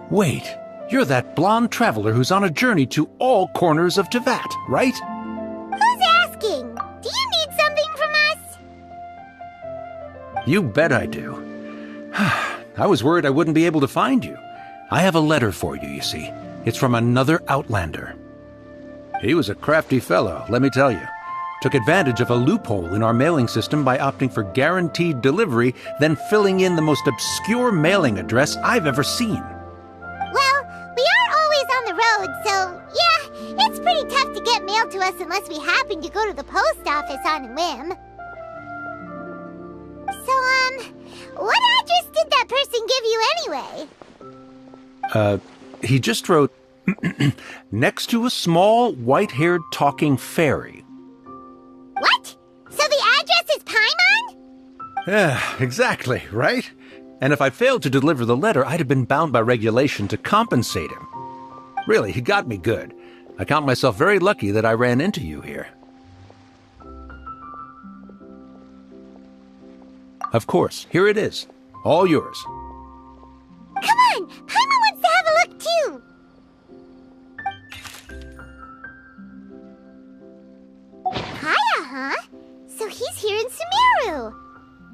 Wait, you're that blonde traveler who's on a journey to all corners of Teyvat, right? Who's asking? Do you need something from us? You bet I do. I was worried I wouldn't be able to find you. I have a letter for you, you see. It's from another Outlander. He was a crafty fellow, let me tell you. Took advantage of a loophole in our mailing system by opting for guaranteed delivery, then filling in the most obscure mailing address I've ever seen. Well, we are always on the road, so yeah, it's pretty tough to get mail to us unless we happen to go to the post office on a whim. So, what address did that person give you anyway? He just wrote, next to a small, white-haired talking fairy. What? So the address is Paimon? Yeah, exactly, right? And if I failed to deliver the letter, I'd have been bound by regulation to compensate him. Really, he got me good. I count myself very lucky that I ran into you here. Of course, here it is. All yours. Come on! Paimon wants to have a look, too! Kaeya, huh? So he's here in Sumeru.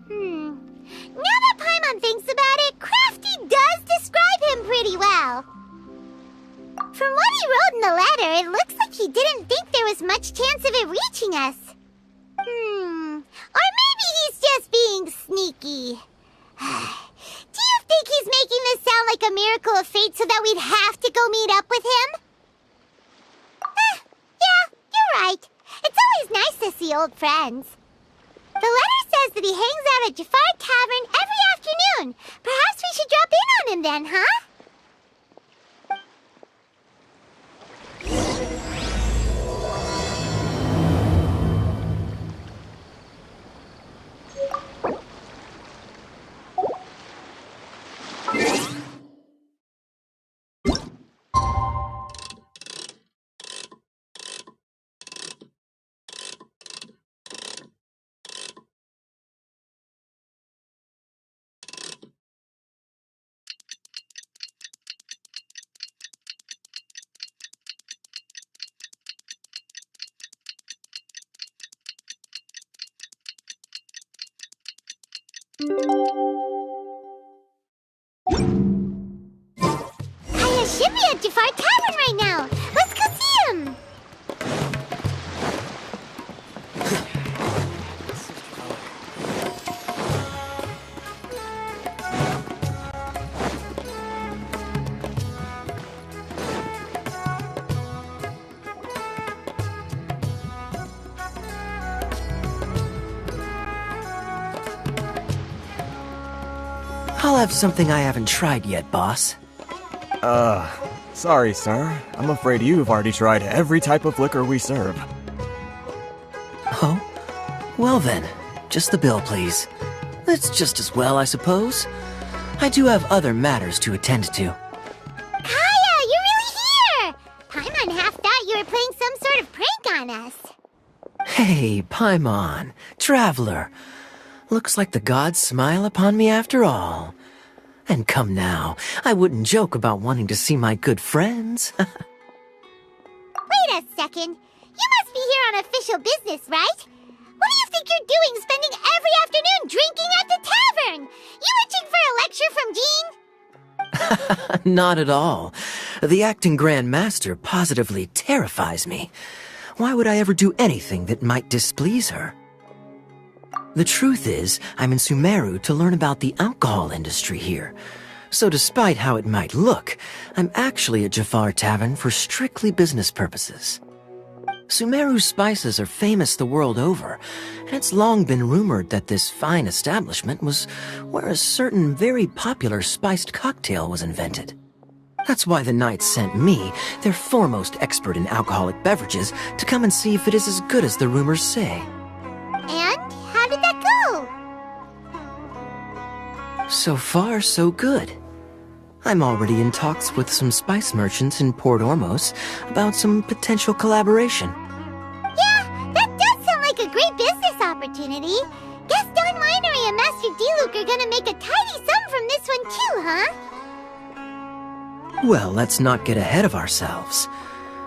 Now that Paimon thinks about it, Crafty does describe him pretty well. From what he wrote in the letter, it looks like he didn't think there was much chance of it reaching us. Or maybe he's just being sneaky. Do you think he's making this sound like a miracle of fate so that we'd have to go meet up with him? Yeah, you're right. It's always nice to see old friends. The letter says that he hangs out at Jafar Tavern every afternoon. Perhaps we should drop in on him then, huh? Kaeya should be at Jafar Tavern right now. Let's go see him. I'll have something I haven't tried yet, boss. Sorry, sir. I'm afraid you've already tried every type of liquor we serve. Oh? Well then, just the bill, please. It's just as well, I suppose. I do have other matters to attend to. Kaeya, you're really here! Paimon half thought you were playing some sort of prank on us. Hey, Paimon, traveler. Looks like the gods smile upon me after all. And come now, I wouldn't joke about wanting to see my good friends. Wait a second. You must be here on official business, right? What do you think you're doing spending every afternoon drinking at the tavern? You itching for a lecture from Jean? Not at all. The acting Grand Master positively terrifies me. Why would I ever do anything that might displease her? The truth is, I'm in Sumeru to learn about the alcohol industry here. So despite how it might look, I'm actually at Jafar Tavern for strictly business purposes. Sumeru's spices are famous the world over, and it's long been rumored that this fine establishment was where a certain very popular spiced cocktail was invented. That's why the Knights sent me, their foremost expert in alcoholic beverages, to come and see if it is as good as the rumors say. And how did that go? So far, so good. I'm already in talks with some spice merchants in Port Ormos about some potential collaboration. Yeah, that does sound like a great business opportunity. Guess Don Winery and Master D-Luke are gonna make a tidy sum from this one too, huh? Well, let's not get ahead of ourselves.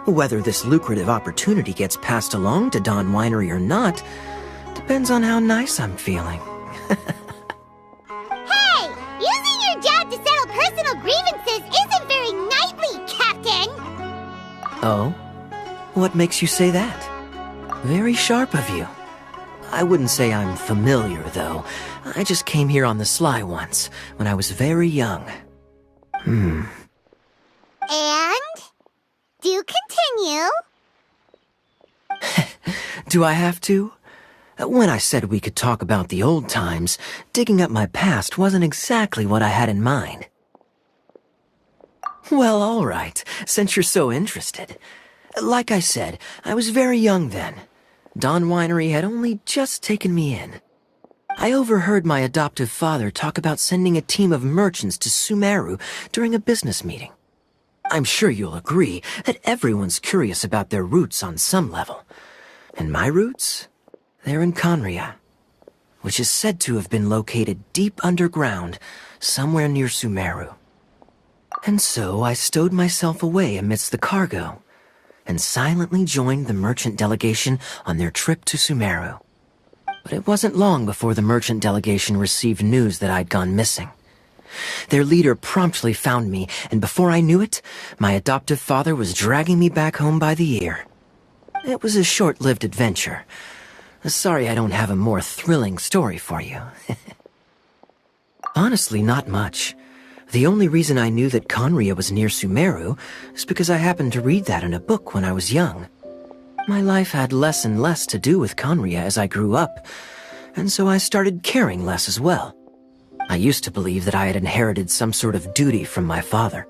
Whether this lucrative opportunity gets passed along to Don Winery or not depends on how nice I'm feeling. Hey! Using your job to settle personal grievances isn't very knightly, Captain! Oh? What makes you say that? Very sharp of you. I wouldn't say I'm familiar, though. I just came here on the sly once, when I was very young. And? Do continue. Do I have to? When I said we could talk about the old times, digging up my past wasn't exactly what I had in mind. Well, all right, since you're so interested. Like I said, I was very young then. Don Winery had only just taken me in. I overheard my adoptive father talk about sending a team of merchants to Sumeru during a business meeting. I'm sure you'll agree that everyone's curious about their roots on some level. And my roots? They're in Conria, which is said to have been located deep underground, somewhere near Sumeru. And so I stowed myself away amidst the cargo, and silently joined the merchant delegation on their trip to Sumeru. But it wasn't long before the merchant delegation received news that I'd gone missing. Their leader promptly found me, and before I knew it, my adoptive father was dragging me back home by the ear. It was a short-lived adventure. Sorry I don't have a more thrilling story for you. Honestly, not much. The only reason I knew that Conria was near Sumeru is because I happened to read that in a book when I was young. My life had less and less to do with Conria as I grew up, and so I started caring less as well. I used to believe that I had inherited some sort of duty from my father.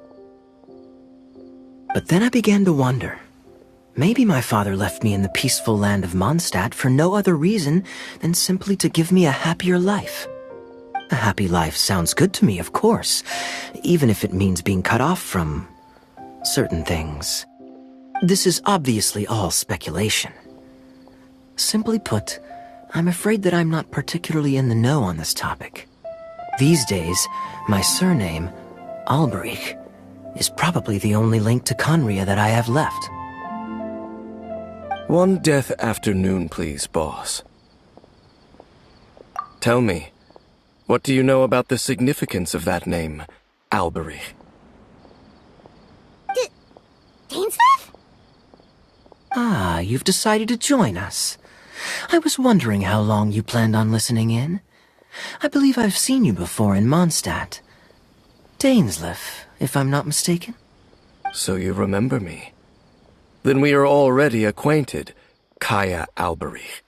But then I began to wonder. Maybe my father left me in the peaceful land of Mondstadt for no other reason than simply to give me a happier life. A happy life sounds good to me, of course, even if it means being cut off from certain things. This is obviously all speculation. Simply put, I'm afraid that I'm not particularly in the know on this topic. These days, my surname, Alberich, is probably the only link to Conria that I have left. One death afternoon, please, boss. Tell me, what do you know about the significance of that name, Alberich? Dainsleif? Ah, you've decided to join us. I was wondering how long you planned on listening in. I believe I've seen you before in Mondstadt. Dainsleif, if I'm not mistaken. So you remember me. Then we are already acquainted, Kaeya Alberich,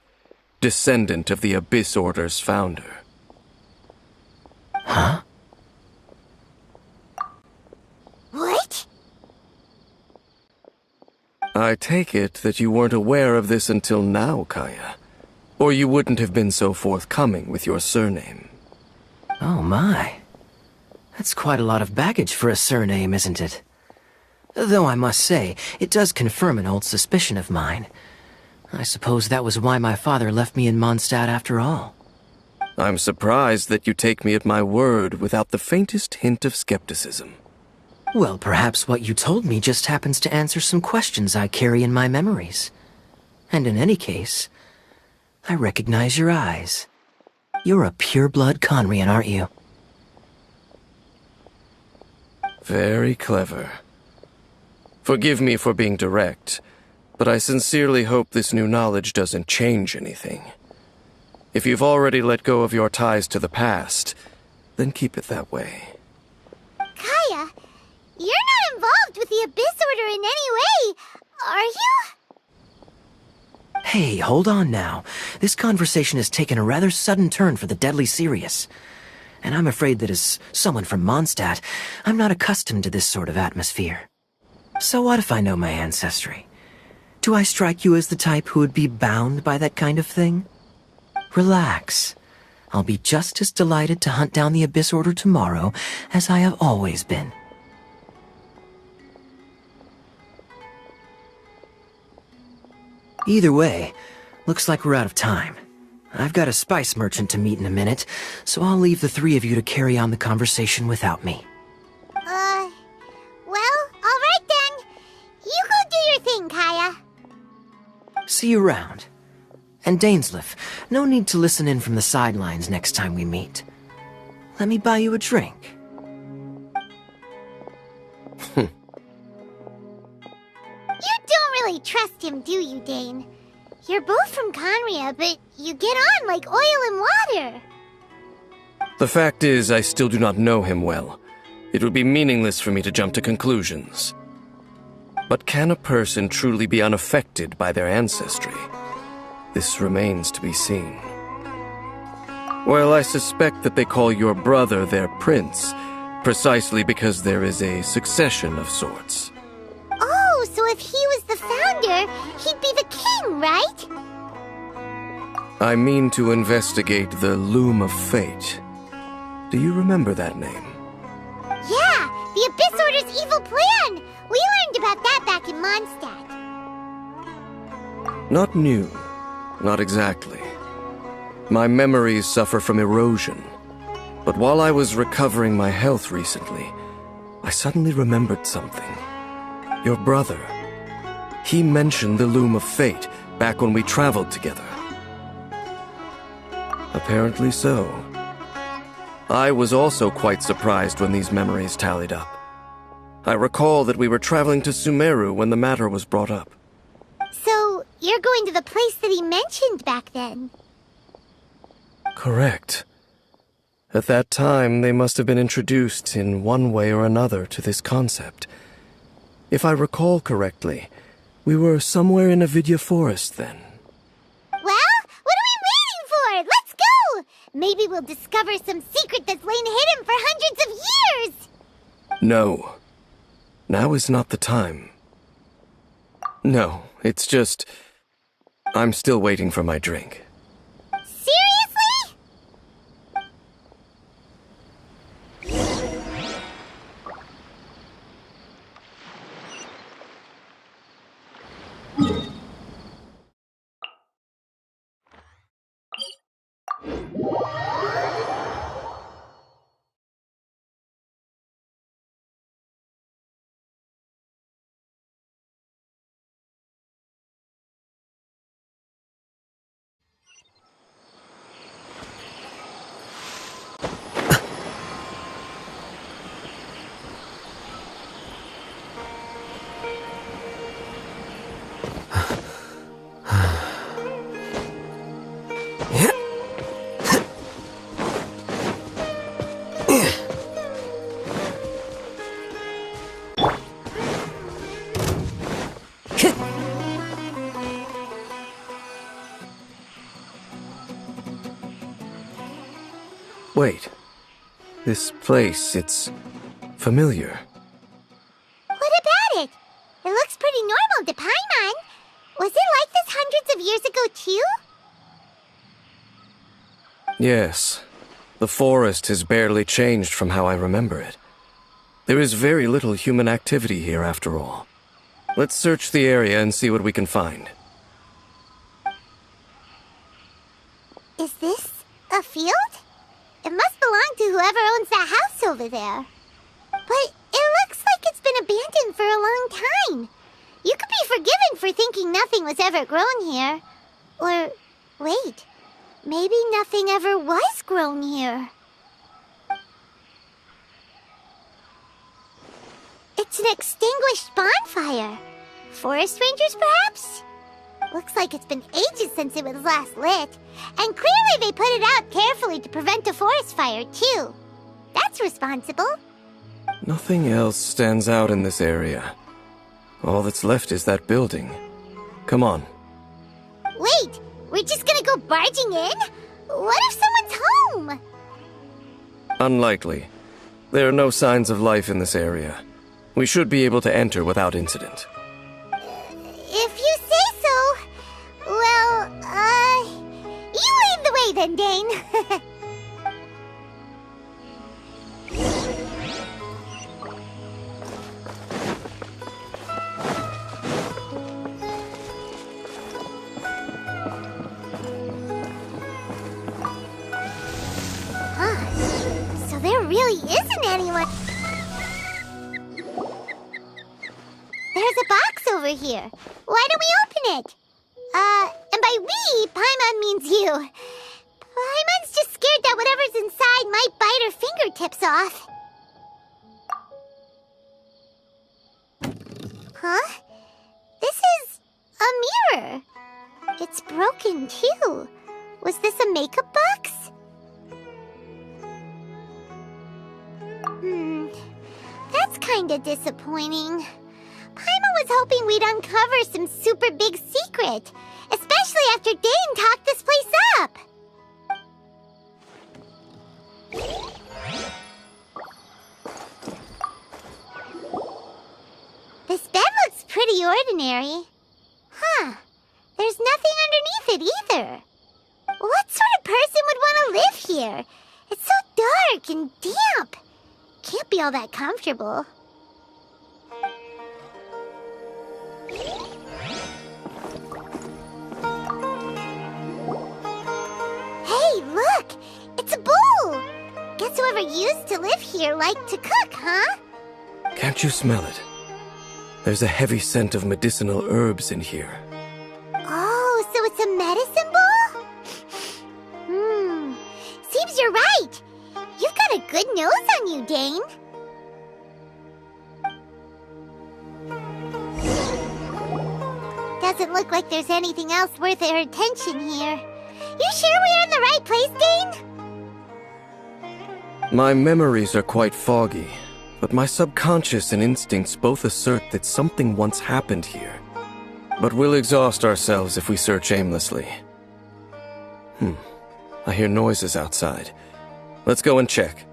descendant of the Abyss Order's founder. Huh? What? I take it that you weren't aware of this until now, Kaeya. Or you wouldn't have been so forthcoming with your surname. Oh my. That's quite a lot of baggage for a surname, isn't it? Though I must say, it does confirm an old suspicion of mine. I suppose that was why my father left me in Mondstadt after all. I'm surprised that you take me at my word without the faintest hint of skepticism. Well, perhaps what you told me just happens to answer some questions I carry in my memories. And in any case, I recognize your eyes. You're a pure-blood Conrian, aren't you? Very clever. Forgive me for being direct, but I sincerely hope this new knowledge doesn't change anything. If you've already let go of your ties to the past, then keep it that way. Kaeya, you're not involved with the Abyss Order in any way, are you? Hey, hold on now. This conversation has taken a rather sudden turn for the deadly serious. And I'm afraid that as someone from Mondstadt, I'm not accustomed to this sort of atmosphere. So what if I know my ancestry? Do I strike you as the type who would be bound by that kind of thing? Relax. I'll be just as delighted to hunt down the Abyss Order tomorrow as I have always been. Either way, looks like we're out of time. I've got a spice merchant to meet in a minute, so I'll leave the three of you to carry on the conversation without me. Well, alright then. You go do your thing, Kaeya. See you around. And Dainsleif, no need to listen in from the sidelines next time we meet. Let me buy you a drink. You don't really trust him, do you, Dane? You're both from Conria, but you get on like oil and water. The fact is, I still do not know him well. It would be meaningless for me to jump to conclusions. But can a person truly be unaffected by their ancestry? This remains to be seen. Well, I suspect that they call your brother their prince, precisely because there is a succession of sorts. Oh, so if he was the founder, he'd be the king, right? I mean to investigate the Loom of Fate. Do you remember that name? Yeah, the Abyss Order's evil plan! We learned about that back in Mondstadt. Not new. Not exactly. My memories suffer from erosion. But while I was recovering my health recently, I suddenly remembered something. Your brother. He mentioned the Loom of Fate back when we traveled together. Apparently so. I was also quite surprised when these memories tallied up. I recall that we were traveling to Sumeru when the matter was brought up. So, you're going to the place that he mentioned back then? Correct. At that time, they must have been introduced in one way or another to this concept. If I recall correctly, we were somewhere in Avidya Forest then. Well, what are we waiting for? Let's go! Maybe we'll discover some secret that's lain hidden for hundreds of years! No. Now is not the time. No, it's just... I'm still waiting for my drink. Seriously? Wait. This place, it's familiar. What about it? It looks pretty normal to Paimon. Was it like this hundreds of years ago, too? Yes. The forest has barely changed from how I remember it. There is very little human activity here, after all. Let's search the area and see what we can find. Is this a field? It must belong to whoever owns that house over there. But it looks like it's been abandoned for a long time. You could be forgiven for thinking nothing was ever grown here. Or, wait, maybe nothing ever was grown here. It's an extinguished bonfire. Forest rangers, perhaps? Looks like it's been ages since it was last lit. And clearly they put it out carefully to prevent a forest fire, too. That's responsible. Nothing else stands out in this area. All that's left is that building. Come on. Wait, we're just gonna go barging in? What if someone's home? Unlikely. There are no signs of life in this area. We should be able to enter without incident. If you say so. Well, you lead the way then, Dane. So there really isn't anyone. There's a box over here. Why don't we open it? And by we, Paimon means you. Paimon's just scared that whatever's inside might bite her fingertips off. Huh? This is a mirror. It's broken, too. Was this a makeup box? That's kinda disappointing. Paimon was hoping we'd uncover some super big secret, especially after Dane talked this place up. This bed looks pretty ordinary. Huh. There's nothing underneath it either. What sort of person would want to live here? It's so dark and damp. Can't be all that comfortable. Hey, look! It's a bowl! Guess whoever used to live here liked to cook, huh? Can't you smell it? There's a heavy scent of medicinal herbs in here. Oh, so it's a medicine bowl? Seems you're right. You've got a good nose on you, Dane. Doesn't look like there's anything else worth our attention here. You sure we're in the right place, Dane? My memories are quite foggy, but my subconscious and instincts both assert that something once happened here. But we'll exhaust ourselves if we search aimlessly. I hear noises outside. Let's go and check.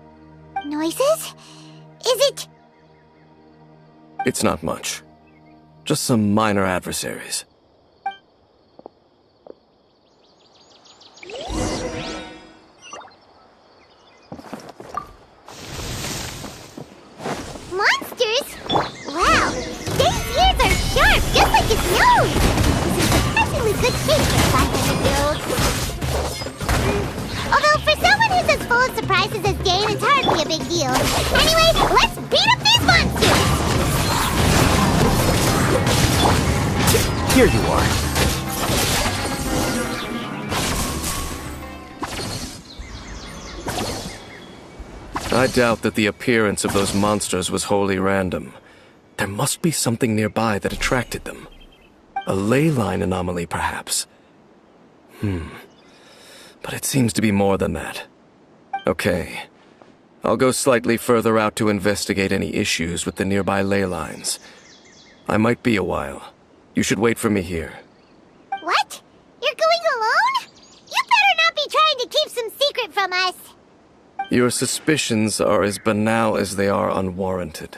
Noises? Is it... It's not much. Just some minor adversaries. Monsters? Wow, Dane's ears are sharp, just like his nose! This is surprisingly good shape for a 500-year-old. Although for someone who's as full of surprises as Dane, it's hardly a big deal. Anyway, let's beat up these monsters! Here you are. I doubt that the appearance of those monsters was wholly random. There must be something nearby that attracted them. A ley line anomaly, perhaps. But it seems to be more than that. Okay. I'll go slightly further out to investigate any issues with the nearby ley lines. I might be a while. You should wait for me here. What? You're going alone? You better not be trying to keep some secret from us. Your suspicions are as banal as they are unwarranted.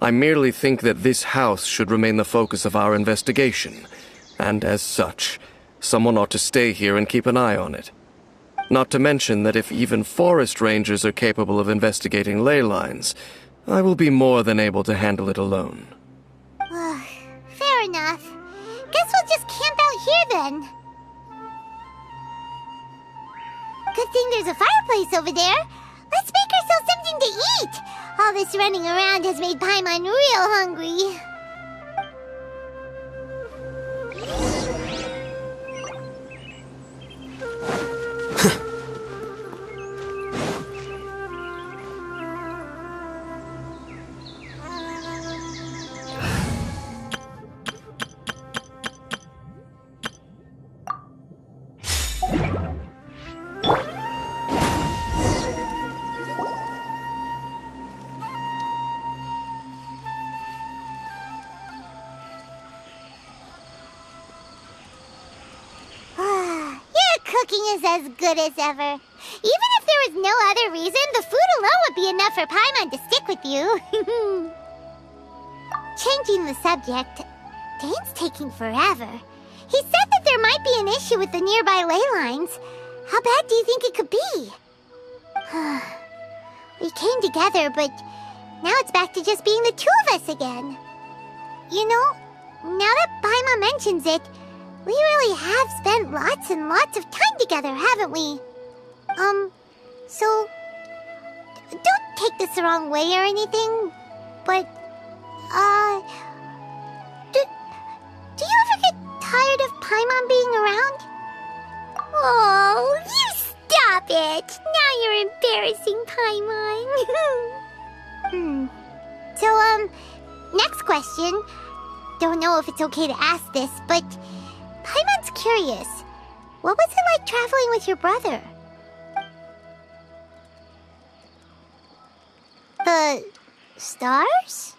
I merely think that this house should remain the focus of our investigation, and as such, someone ought to stay here and keep an eye on it. Not to mention that if even forest rangers are capable of investigating ley lines, I will be more than able to handle it alone. Fair enough. Guess we'll just camp out here then. Good thing there's a fireplace over there. Let's make ourselves something to eat. All this running around has made Paimon real hungry. cooking is as good as ever. Even if there was no other reason, the food alone would be enough for Paimon to stick with you. Changing the subject, Dane's taking forever. He said that there might be an issue with the nearby ley lines. How bad do you think it could be? We came together, but now it's back to just being the two of us again. You know, now that Paimon mentions it, we really have spent lots and lots of time together, haven't we? So, don't take this the wrong way or anything, but, do you ever get tired of Paimon being around? Oh, you stop it! Now you're embarrassing Paimon. So, next question. Don't know if it's okay to ask this, but Paimon's curious. What was it like traveling with your brother? The stars?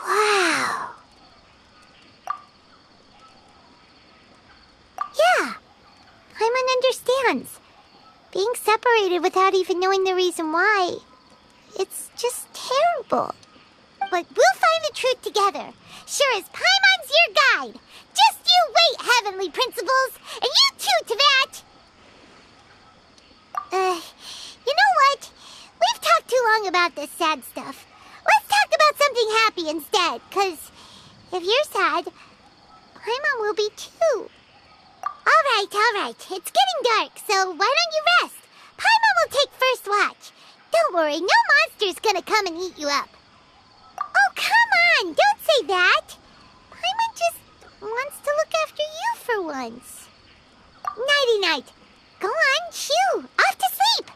Wow. Yeah, Paimon understands. Being separated without even knowing the reason why, it's just terrible. But we'll find the truth together. Sure as Paimon's your guide. Just you wait, Heavenly Principles, and you too, to that. You know what? We've talked too long about this sad stuff. Let's talk about something happy instead, 'cause if you're sad, Paimon will be too. All right. It's getting dark, so why don't you rest? Paimon will take first watch. Don't worry, no monster's gonna come and eat you up. Oh, come on! Don't say that! Paimon just wants to look after you for once. Nighty-night. Go on, shoo! Off to sleep!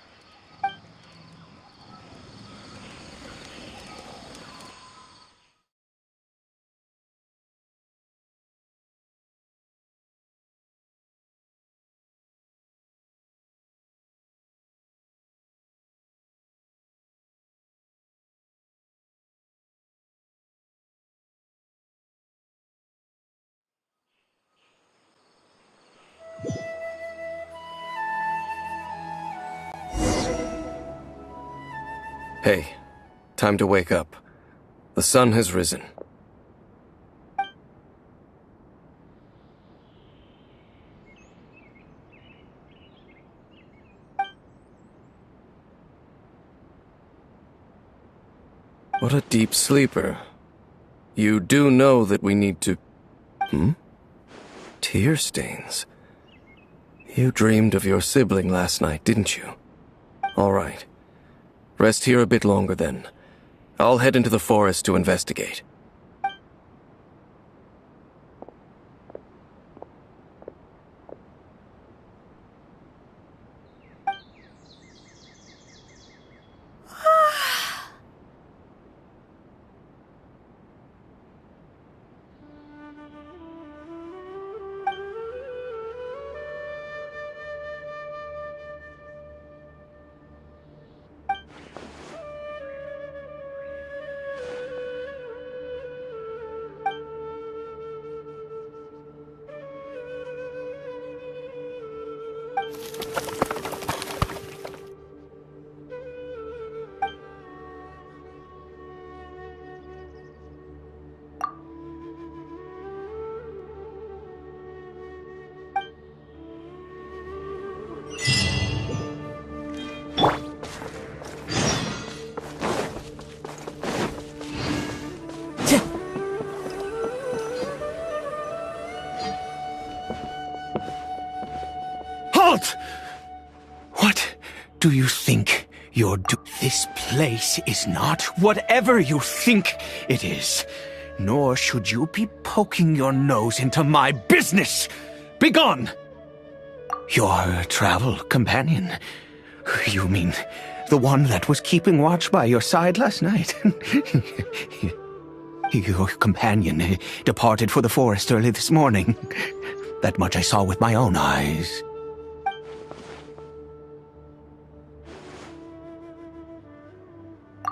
Hey, time to wake up. The sun has risen. What a deep sleeper. You do know that we need to... Tear stains. You dreamed of your sibling last night, didn't you? All right. Rest here a bit longer then. I'll head into the forest to investigate. Halt! What do you think you're doing? This place is not whatever you think it is. Nor should you be poking your nose into my business. Begone! Your travel companion. You mean the one that was keeping watch by your side last night? Your companion departed for the forest early this morning. That much I saw with my own eyes.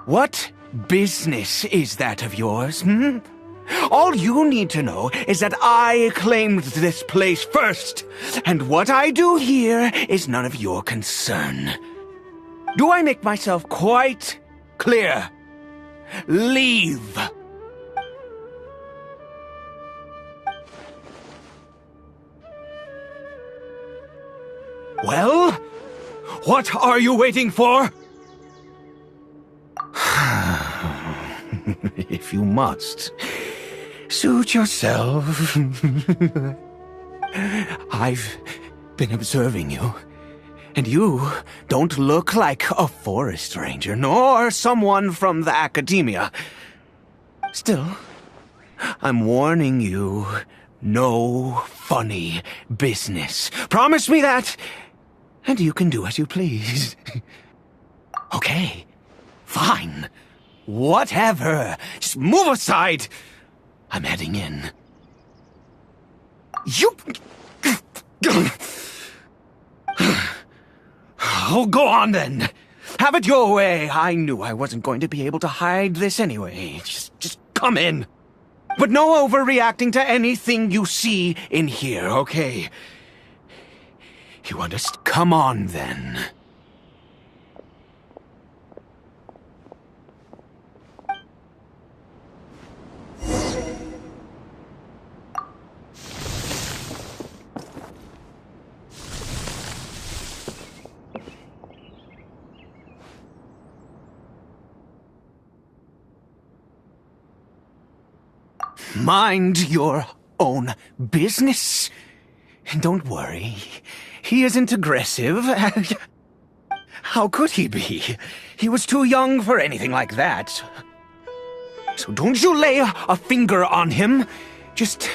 What business is that of yours, All you need to know is that I claimed this place first, and what I do here is none of your concern. Do I make myself quite clear? Leave! Well, what are you waiting for? If you must, suit yourself. I've been observing you, and you don't look like a forest ranger, nor someone from the academia. Still, I'm warning you, no funny business. Promise me that, and you can do as you please. Okay, fine. Whatever. Just move aside. I'm heading in. You... Oh, go on then. Have it your way. I knew I wasn't going to be able to hide this anyway. Just come in. But no overreacting to anything you see in here, okay? You understand? Come on then. Mind your own business. And don't worry, he isn't aggressive. How could he be? He was too young for anything like that. So don't you lay a finger on him. Just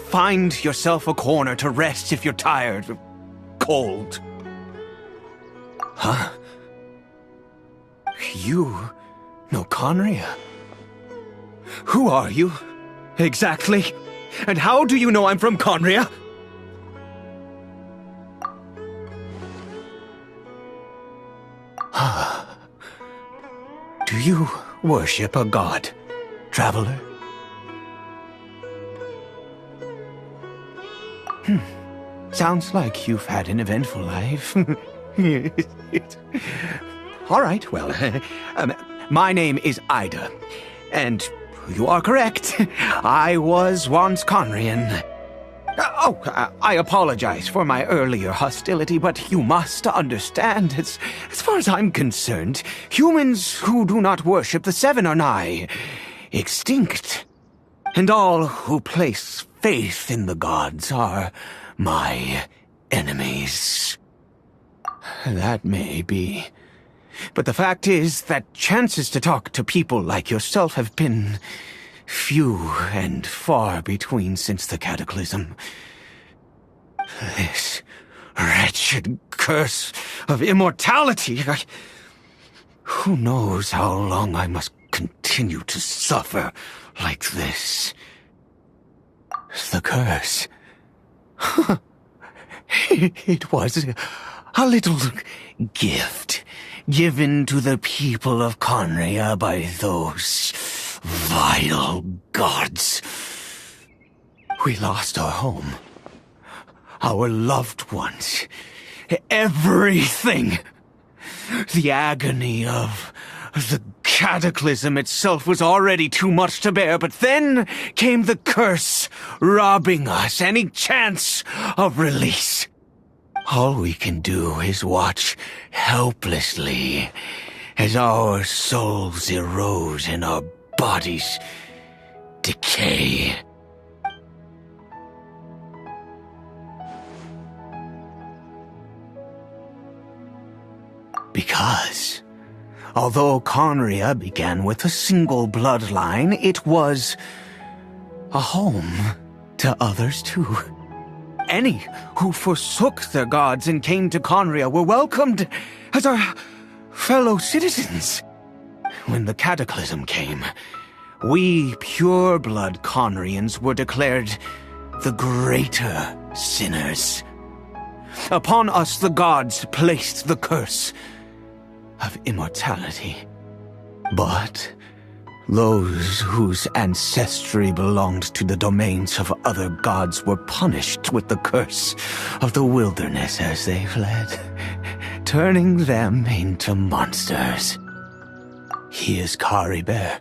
find yourself a corner to rest if you're tired or cold. Huh? You know Kaeya? Who are you, exactly? And how do you know I'm from Kaeya? Do you worship a god, traveler? Sounds like you've had an eventful life. All right, well, my name is Eide, and you are correct. I was once Conrian. I apologize for my earlier hostility, but you must understand, as far as I'm concerned, humans who do not worship the Seven are nigh extinct. And all who place faith in the gods are my enemies. That may be. But the fact is that chances to talk to people like yourself have been few and far between since the cataclysm. This wretched curse of immortality. Who knows how long I must continue to suffer like this? The curse. It was a little gift given to the people of Kaeya by those vile gods. We lost our home, our loved ones, everything. The agony of the cataclysm itself was already too much to bear, but then came the curse, robbing us any chance of release. All we can do is watch helplessly as our souls erode and our bodies decay. Because, although Kaeya began with a single bloodline, it was a home to others too. Any who forsook their gods and came to Kaeya were welcomed as our fellow citizens. When the cataclysm came, we pure-blood Kaeyans were declared the greater sinners. Upon us the gods placed the curse of immortality. But Those whose ancestry belonged to the domains of other gods were punished with the curse of the wilderness as they fled, turning them into monsters. He is Caribert,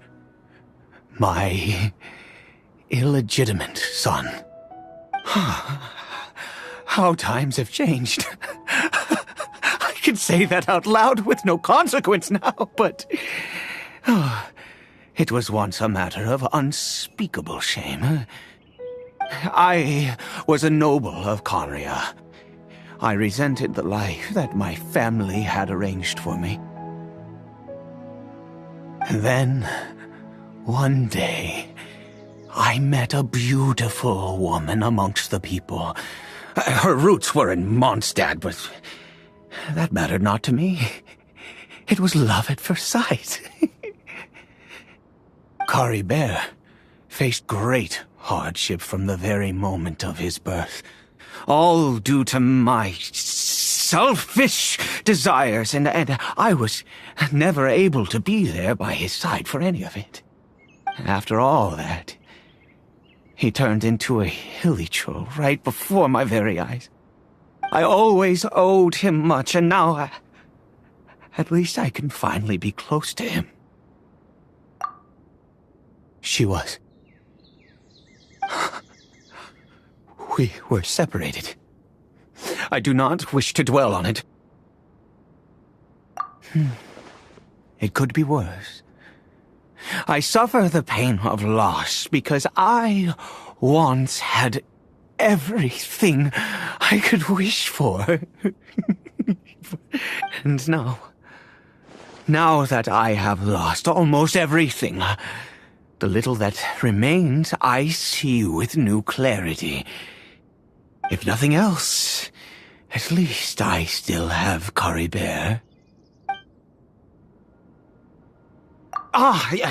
my illegitimate son. How times have changed. I can say that out loud with no consequence now, but it was once a matter of unspeakable shame. I was a noble of Kaeya. I resented the life that my family had arranged for me. Then, one day, I met a beautiful woman amongst the people. Her roots were in Mondstadt, but that mattered not to me. It was love at first sight. Caribert faced great hardship from the very moment of his birth, all due to my selfish desires, and I was never able to be there by his side for any of it. After all that, he turned into a hilly troll right before my very eyes. I always owed him much, and now at least I can finally be close to him. She was. We were separated. I do not wish to dwell on it. It could be worse. I suffer the pain of loss because I once had everything I could wish for. And now that I have lost almost everything, the little that remains I see with new clarity. If nothing else, at least I still have Caribert.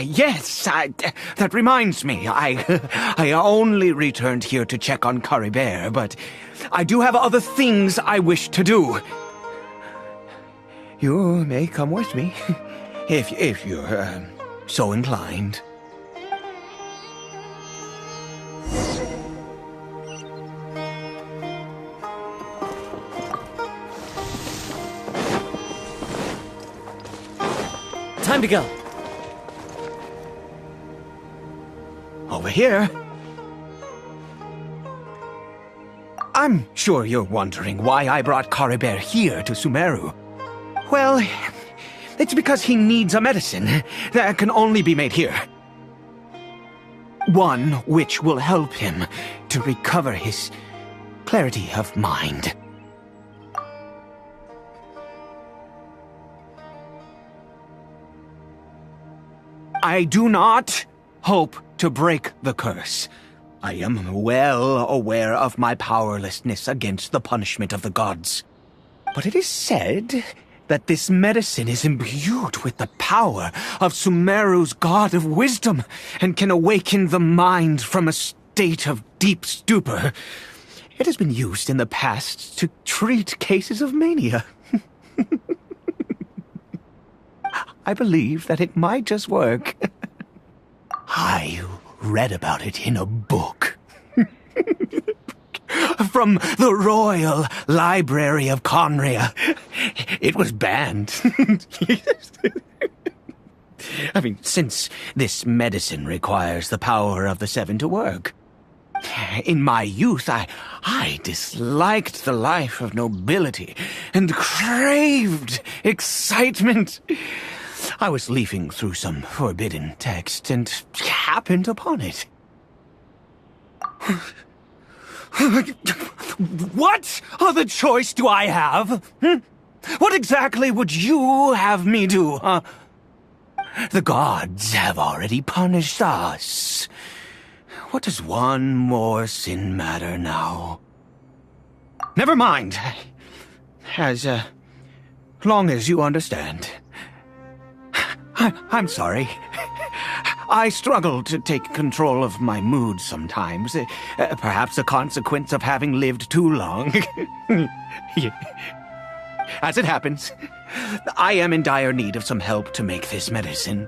Yes, that reminds me. I only returned here to check on Caribert, but I do have other things I wish to do. You may come with me, if you're so inclined. Time to go. Over here. I'm sure you're wondering why I brought Caribert here to Sumeru. Well, it's because he needs a medicine that can only be made here. One which will help him to recover his clarity of mind. I do not hope to break the curse. I am well aware of my powerlessness against the punishment of the gods. But it is said that this medicine is imbued with the power of Sumeru's god of wisdom and can awaken the mind from a state of deep stupor. It has been used in the past to treat cases of mania. I believe that it might just work. I read about it in a book. From the Royal Library of Kaeya. It was banned. I mean, since this medicine requires the power of the Seven to work. In my youth, I disliked the life of nobility and craved excitement. I was leafing through some forbidden text and happened upon it. What other choice do I have? What exactly would you have me do, huh? The gods have already punished us. What does one more sin matter now? Never mind. As long as you understand. I'm sorry. I struggle to take control of my mood sometimes. Perhaps a consequence of having lived too long. As it happens, I am in dire need of some help to make this medicine.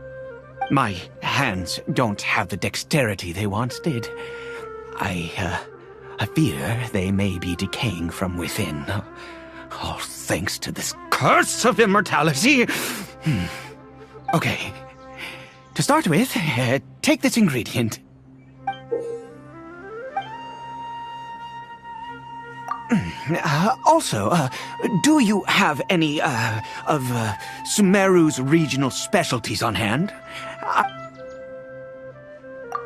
My hands don't have the dexterity they once did. I fear they may be decaying from within. All thanks to this curse of immortality. Okay. To start with, take this ingredient. Also, do you have any, of Sumeru's regional specialties on hand?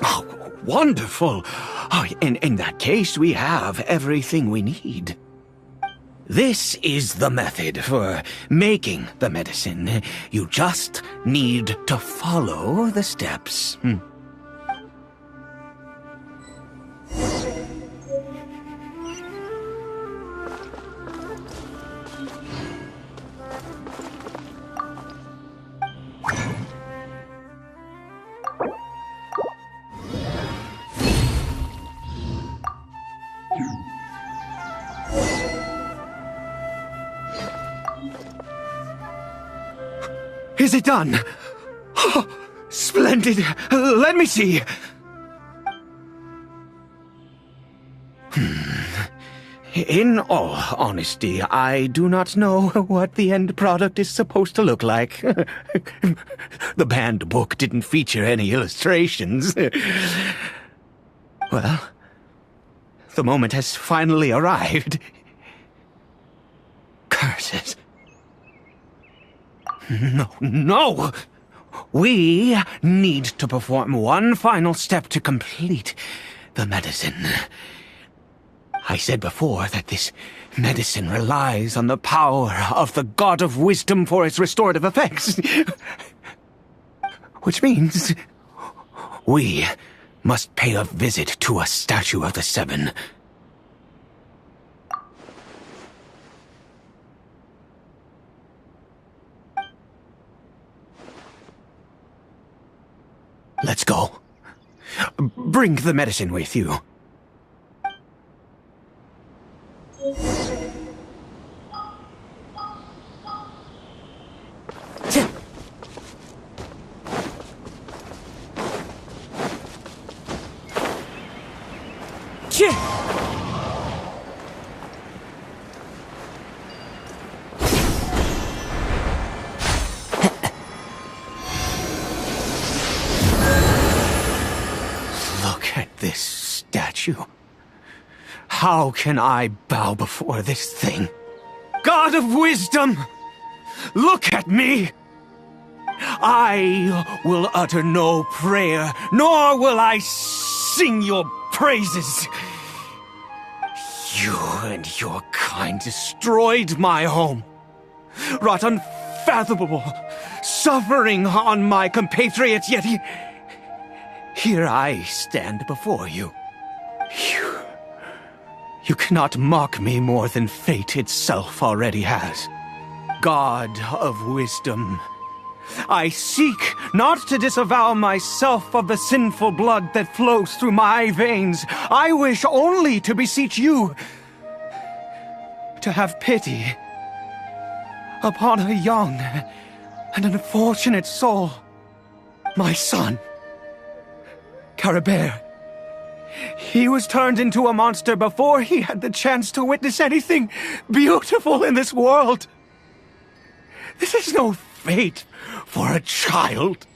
Oh, wonderful! Oh, in that case, we have everything we need. This is the method for making the medicine. You just need to follow the steps. Is it done? Oh, splendid. Let me see. In all honesty, I do not know what the end product is supposed to look like. The banned book didn't feature any illustrations. Well, the moment has finally arrived. Curses. No! We need to perform one final step to complete the medicine. I said before that this medicine relies on the power of the God of Wisdom for its restorative effects. Which means we must pay a visit to a statue of the Seven. Let's go. Bring the medicine with you. This statue. How can I bow before this thing? God of Wisdom! Look at me! I will utter no prayer, nor will I sing your praises. You and your kind destroyed my home, wrought unfathomable suffering on my compatriots, yet here I stand before you. You cannot mock me more than fate itself already has. God of Wisdom, I seek not to disavow myself of the sinful blood that flows through my veins. I wish only to beseech you to have pity upon a young and unfortunate soul, my son. Caribert. He was turned into a monster before he had the chance to witness anything beautiful in this world. This is no fate for a child.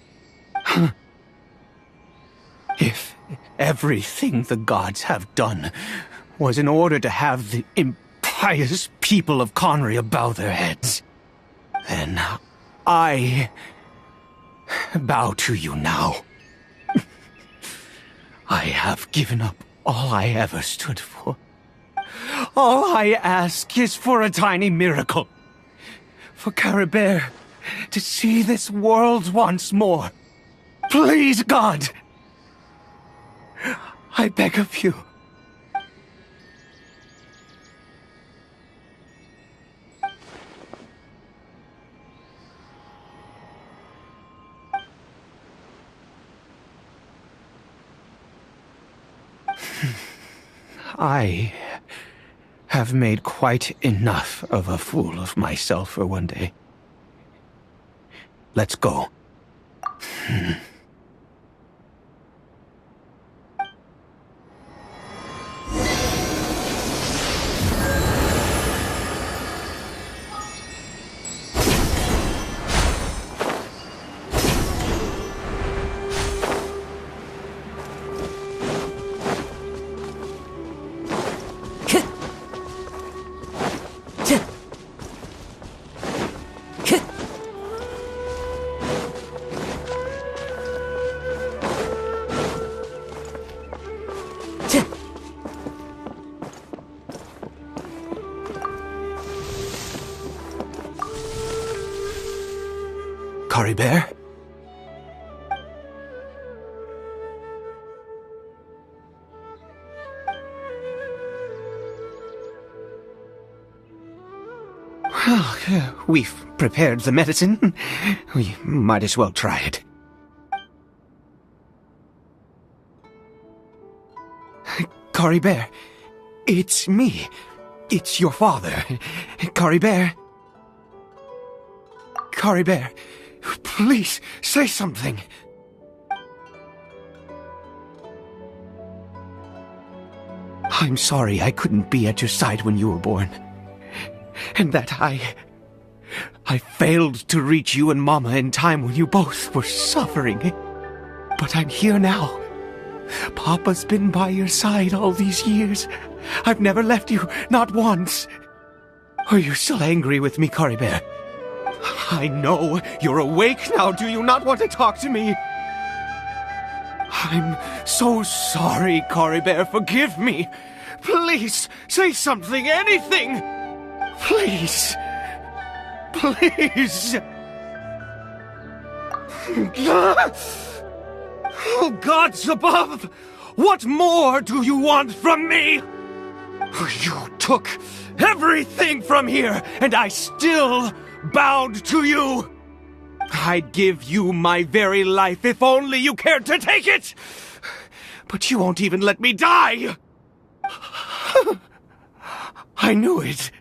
If everything the gods have done was in order to have the impious people of Conria bow their heads, then I bow to you now. I have given up all I ever stood for. All I ask is for a tiny miracle. For Caribert to see this world once more. Please, God! I beg of you. I have made quite enough of a fool of myself for one day. Let's go. Caribert? Well, we've prepared the medicine. We might as well try it. Caribert, it's me. It's your father. Caribert. Caribert, please say something. I'm sorry I couldn't be at your side when you were born. And that I failed to reach you and Mama in time when you both were suffering. But I'm here now. Papa's been by your side all these years. I've never left you, not once. Are you still angry with me, Caribert? I know you're awake now. Do you not want to talk to me? I'm so sorry, Caribert. Forgive me. Please, say something, anything. Please. Please. Oh, gods above! What more do you want from me? You took everything from here, and I still bowed to you. I'd give you my very life if only you cared to take it. But you won't even let me die. I knew it.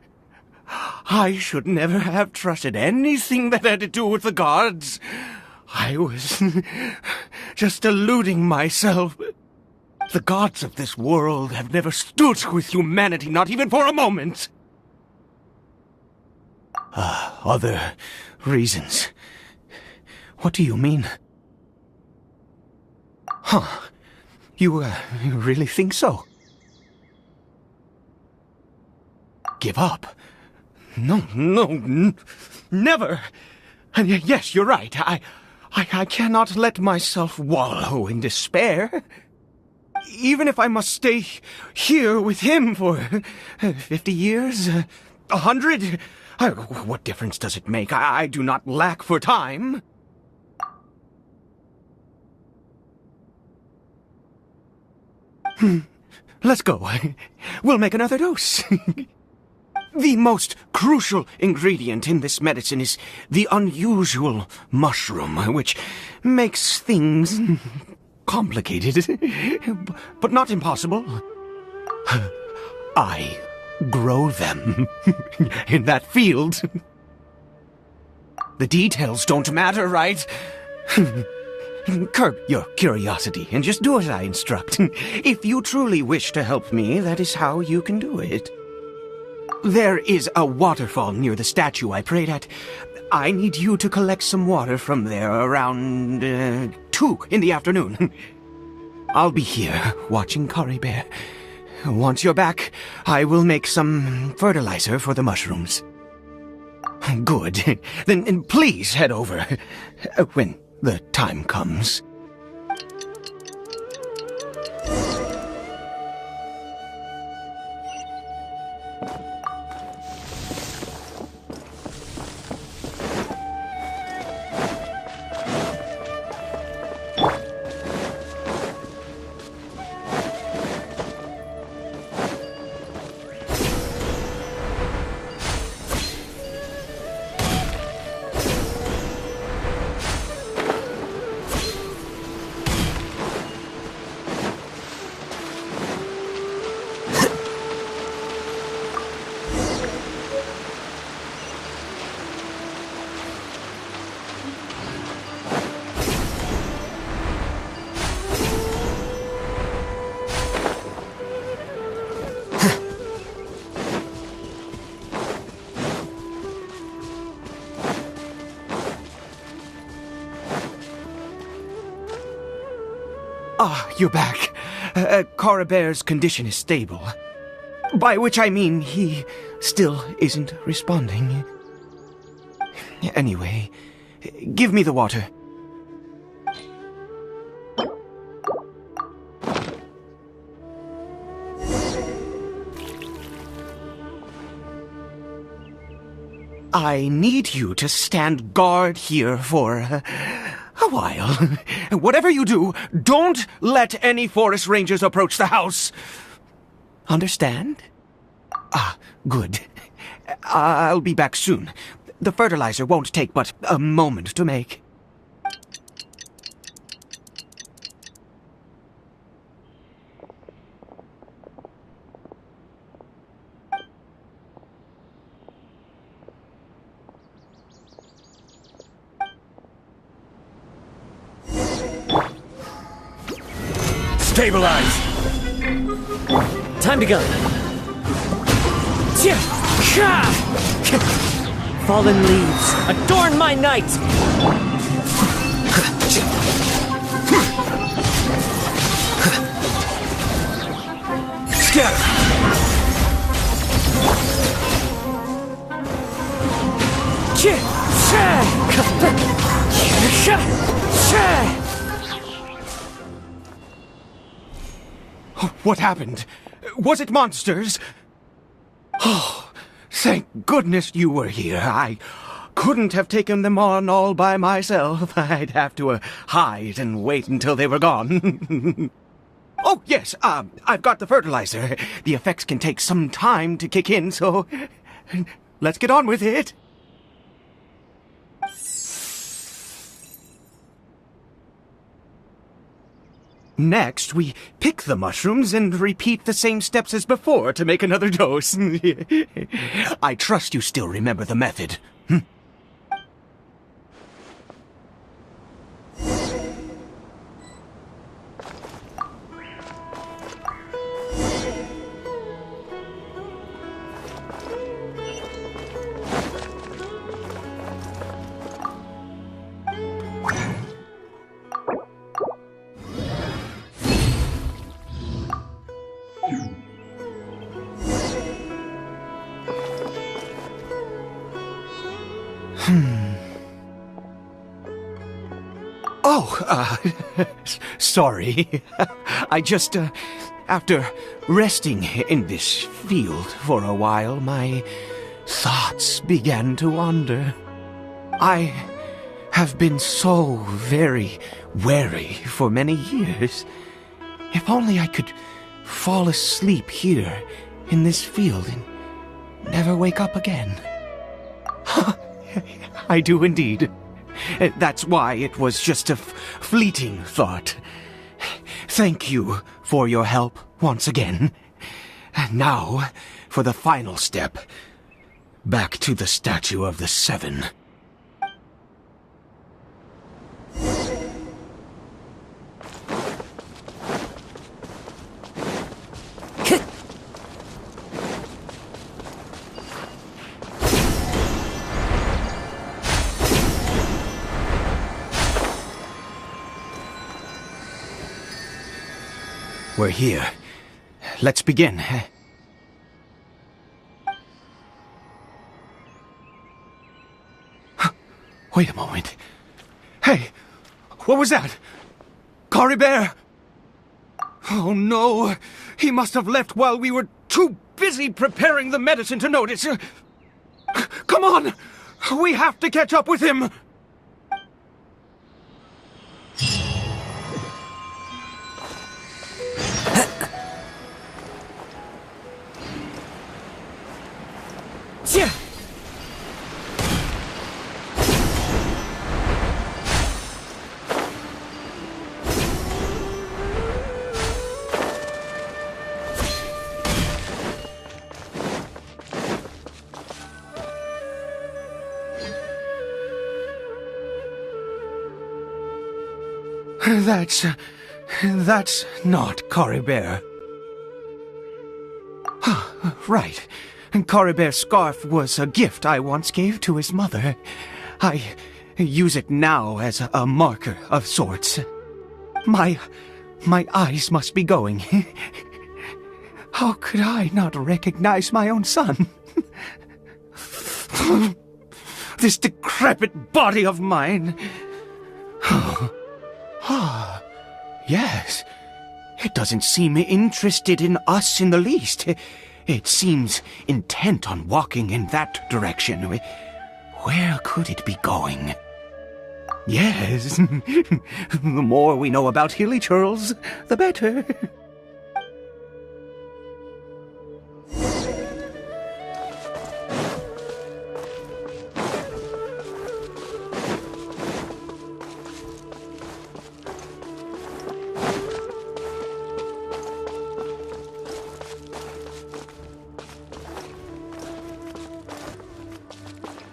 I should never have trusted anything that had to do with the gods. I was just deluding myself. The gods of this world have never stood with humanity, not even for a moment. Other reasons. What do you mean? Huh. You really think so? Give up? No, never. And yes, you're right. I cannot let myself wallow in despair. Even if I must stay here with him for 50 years, 100, what difference does it make? I do not lack for time. Let's go. We'll make another dose. The most crucial ingredient in this medicine is the unusual mushroom, which makes things complicated, but not impossible. I grow them in that field. The details don't matter, right? Curb your curiosity and just do as I instruct. If you truly wish to help me, that is how you can do it. There is a waterfall near the statue I prayed at. I need you to collect some water from there around 2 in the afternoon. I'll be here watching Caribert. Once you're back, I will make some fertilizer for the mushrooms. Good. Then please head over when the time comes. You're back. Caribert's condition is stable. By which I mean he still isn't responding. Anyway, give me the water. I need you to stand guard here for a while. Whatever you do, don't let any forest rangers approach the house. Understand? Ah, good. I'll be back soon. The fertilizer won't take but a moment to make. Stabilize! Time to go. Fallen leaves, adorn my night! Scatter! What happened? Was it monsters? Oh, thank goodness you were here. I couldn't have taken them on all by myself. I'd have to hide and wait until they were gone. Oh, yes, I've got the fertilizer. The effects can take some time to kick in, so let's get on with it. Next, we pick the mushrooms and repeat the same steps as before to make another dose. I trust you still remember the method. Sorry. I just, after resting in this field for a while, my thoughts began to wander. I have been so very wary for many years. If only I could fall asleep here in this field and never wake up again. I do indeed. That's why it was just a fleeting thought. Thank you for your help once again. And now, for the final step. Back to the Statue of the Seven. We're here. Let's begin. Wait a moment. Hey! What was that? Caribert! Oh no! He must have left while we were too busy preparing the medicine to notice. Come on! We have to catch up with him! That's not Caribert. Right. Caribert's scarf was a gift I once gave to his mother. I use it now as a marker of sorts. My eyes must be going. How could I not recognize my own son? This decrepit body of mine. Yes. It doesn't seem interested in us in the least. It seems intent on walking in that direction. Where could it be going? Yes, the more we know about hilly churls, the better.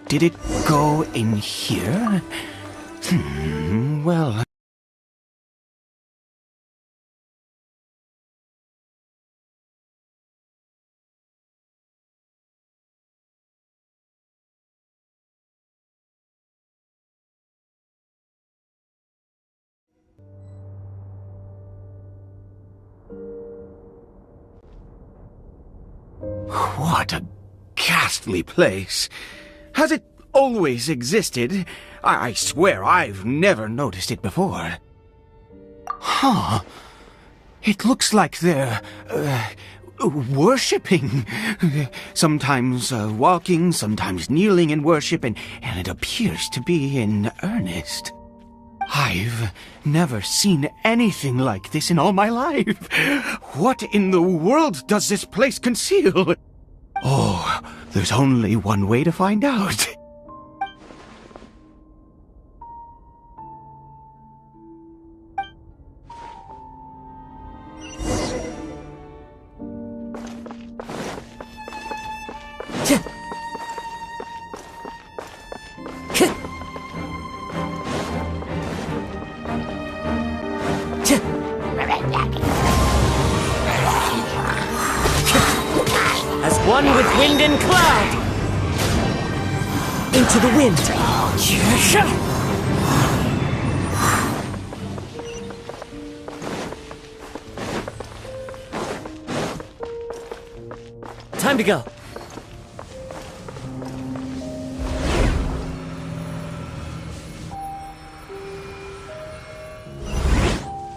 Did it go in here? Well... What a ghastly place. Has it always existed? I swear I've never noticed it before. Huh. It looks like they're, worshipping. Sometimes walking, sometimes kneeling in worship, and it appears to be in earnest. I've never seen anything like this in all my life. What in the world does this place conceal? Oh, there's only one way to find out. As one with wind and cloud! Into the wind! Time to go!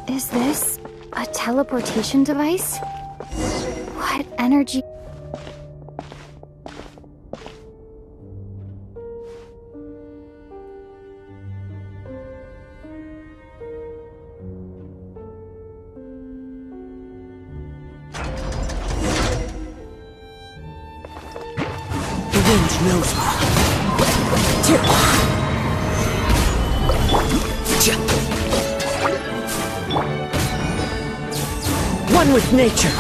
Is this a teleportation device? What energy? The wind knows me. One with nature!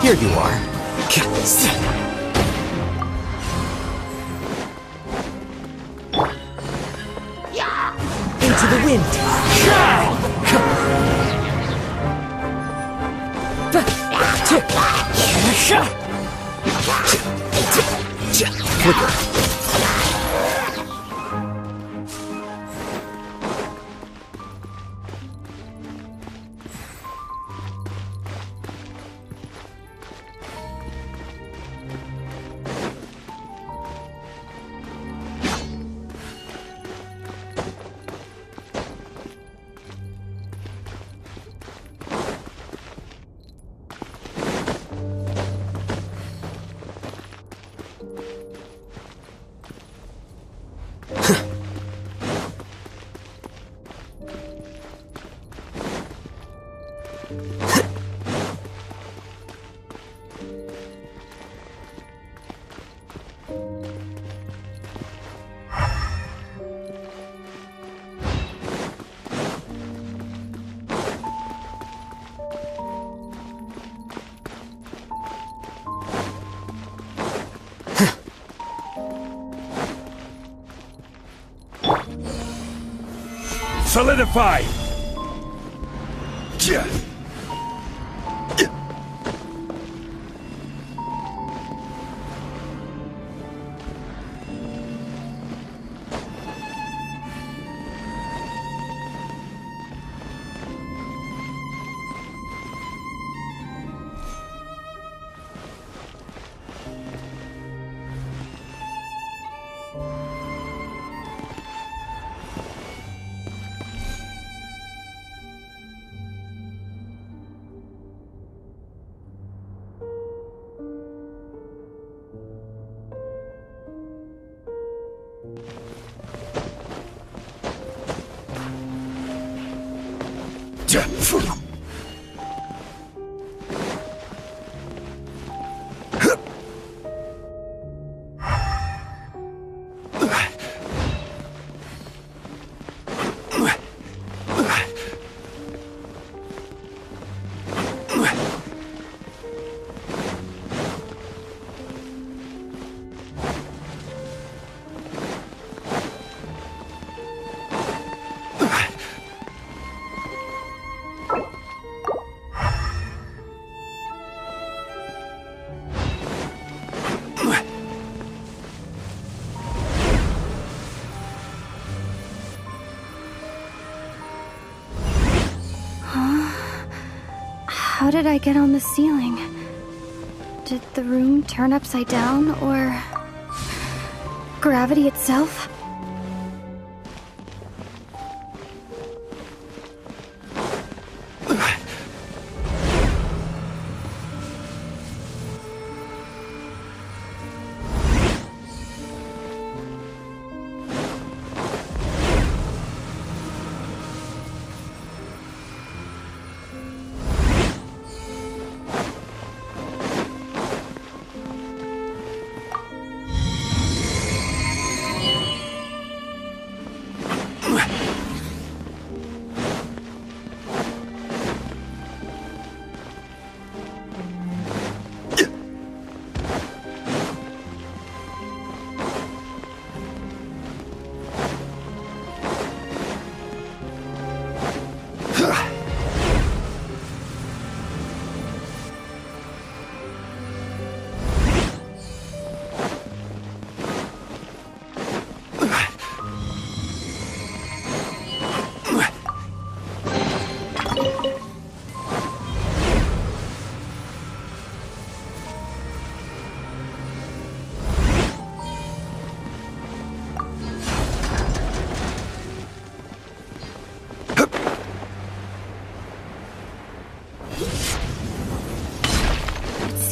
Here you are. Into the wind! Flicker. Solidify! How did I get on the ceiling? Did the room turn upside down, or gravity itself?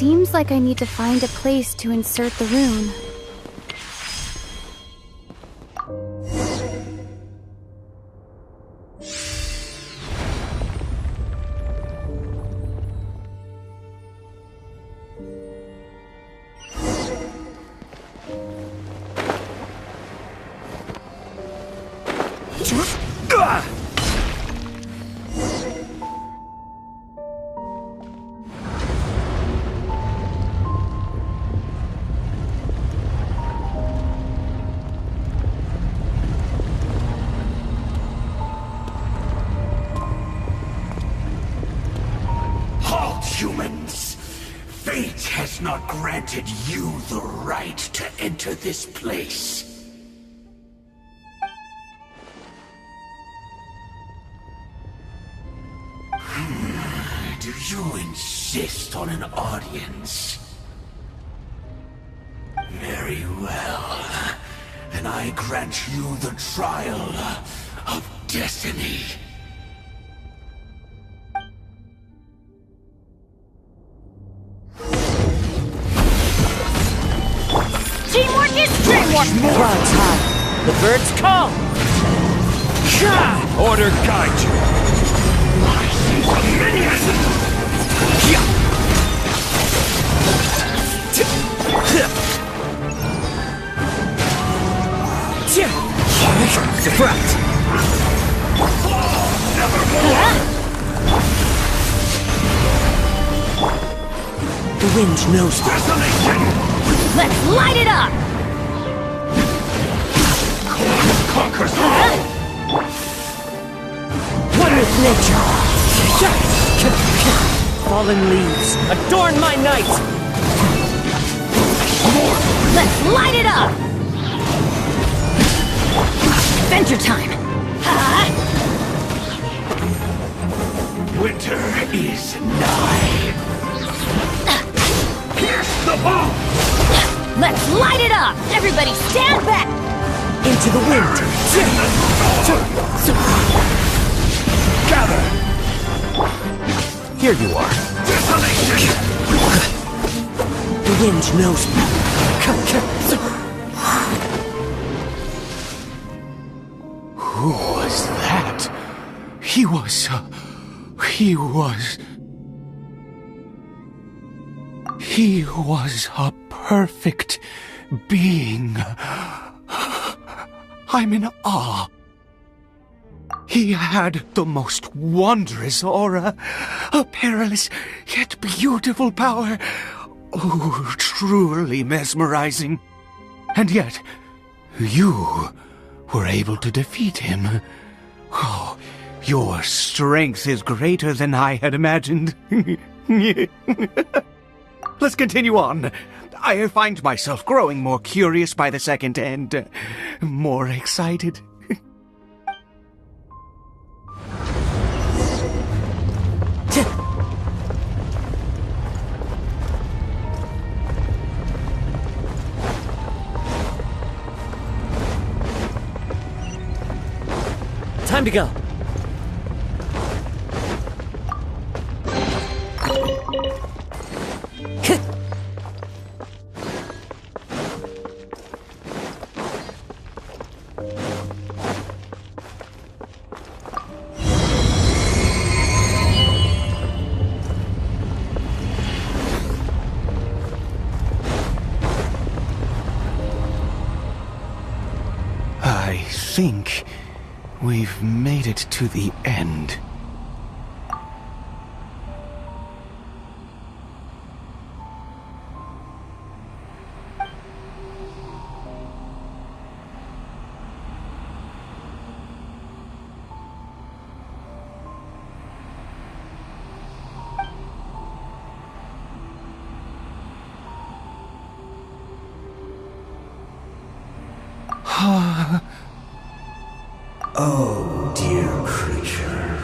Seems like I need to find a place to insert the rune. Humans, fate has not granted you the right to enter this place. Do you insist on an audience? Very well. Then I grant you the trial of destiny. Teamwork is dreamwork! Clouds high. The birds call! Order guide you. I see minions! Surprise! Nevermore! The wind knows this. Let's light it up! Conquers all! with nature. Fallen leaves, adorn my night! Let's light it up! Adventure time! Winter is nigh. Pierce the bone! Let's light it up! Everybody stand back! Into the wind! Gather! Here you are. Desolation! The wind knows me. Who was that? He was a perfect being. I'm in awe. He had the most wondrous aura, a perilous yet beautiful power. Oh, truly mesmerizing. And yet, you were able to defeat him. Oh, your strength is greater than I had imagined. Let's continue on. I find myself growing more curious by the second and more excited. Time to go. I think we've made it to the end. Oh, dear creature,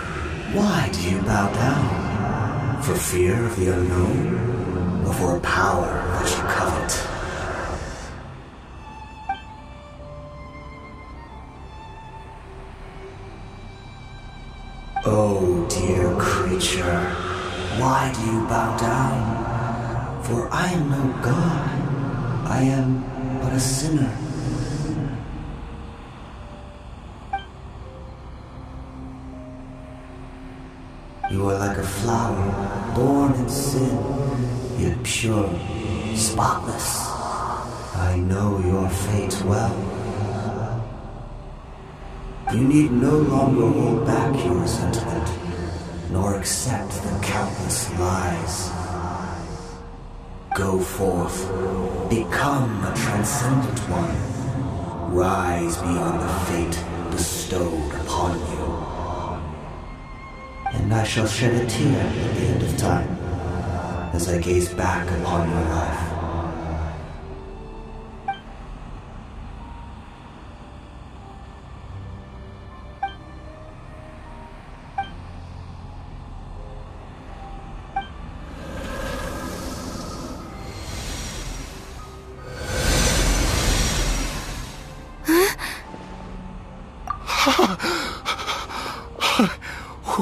why do you bow down? For fear of the unknown? Or for a power that you covet? Oh, dear creature, why do you bow down? For I am no god, I am but a sinner. You are like a flower, born in sin, yet pure, spotless. I know your fate well. You need no longer hold back your resentment, nor accept the countless lies. Go forth, become a transcendent one. Rise beyond the fate bestowed upon you. And I shall shed a tear at the end of time, as I gaze back upon your life.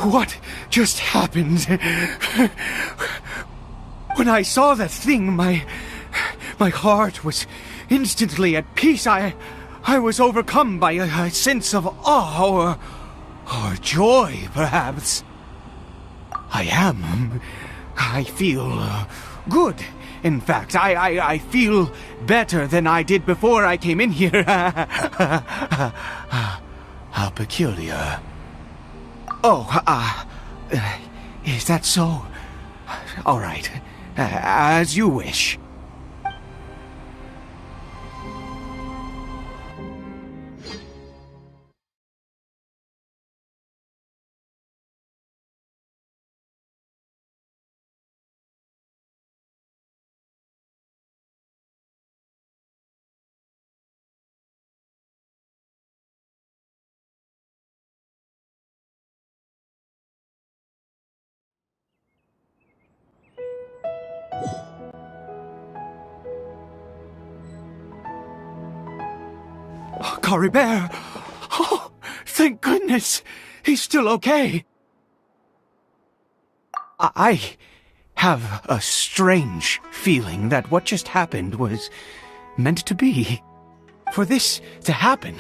What just happened? When I saw that thing, my heart was instantly at peace. I was overcome by a sense of awe or joy, perhaps. I feel good. In fact, I feel better than I did before I came in here. How peculiar. Oh, is that so? All right, as you wish. Caribert! Oh, thank goodness! He's still okay! I have a strange feeling that what just happened was meant to be. For this to happen,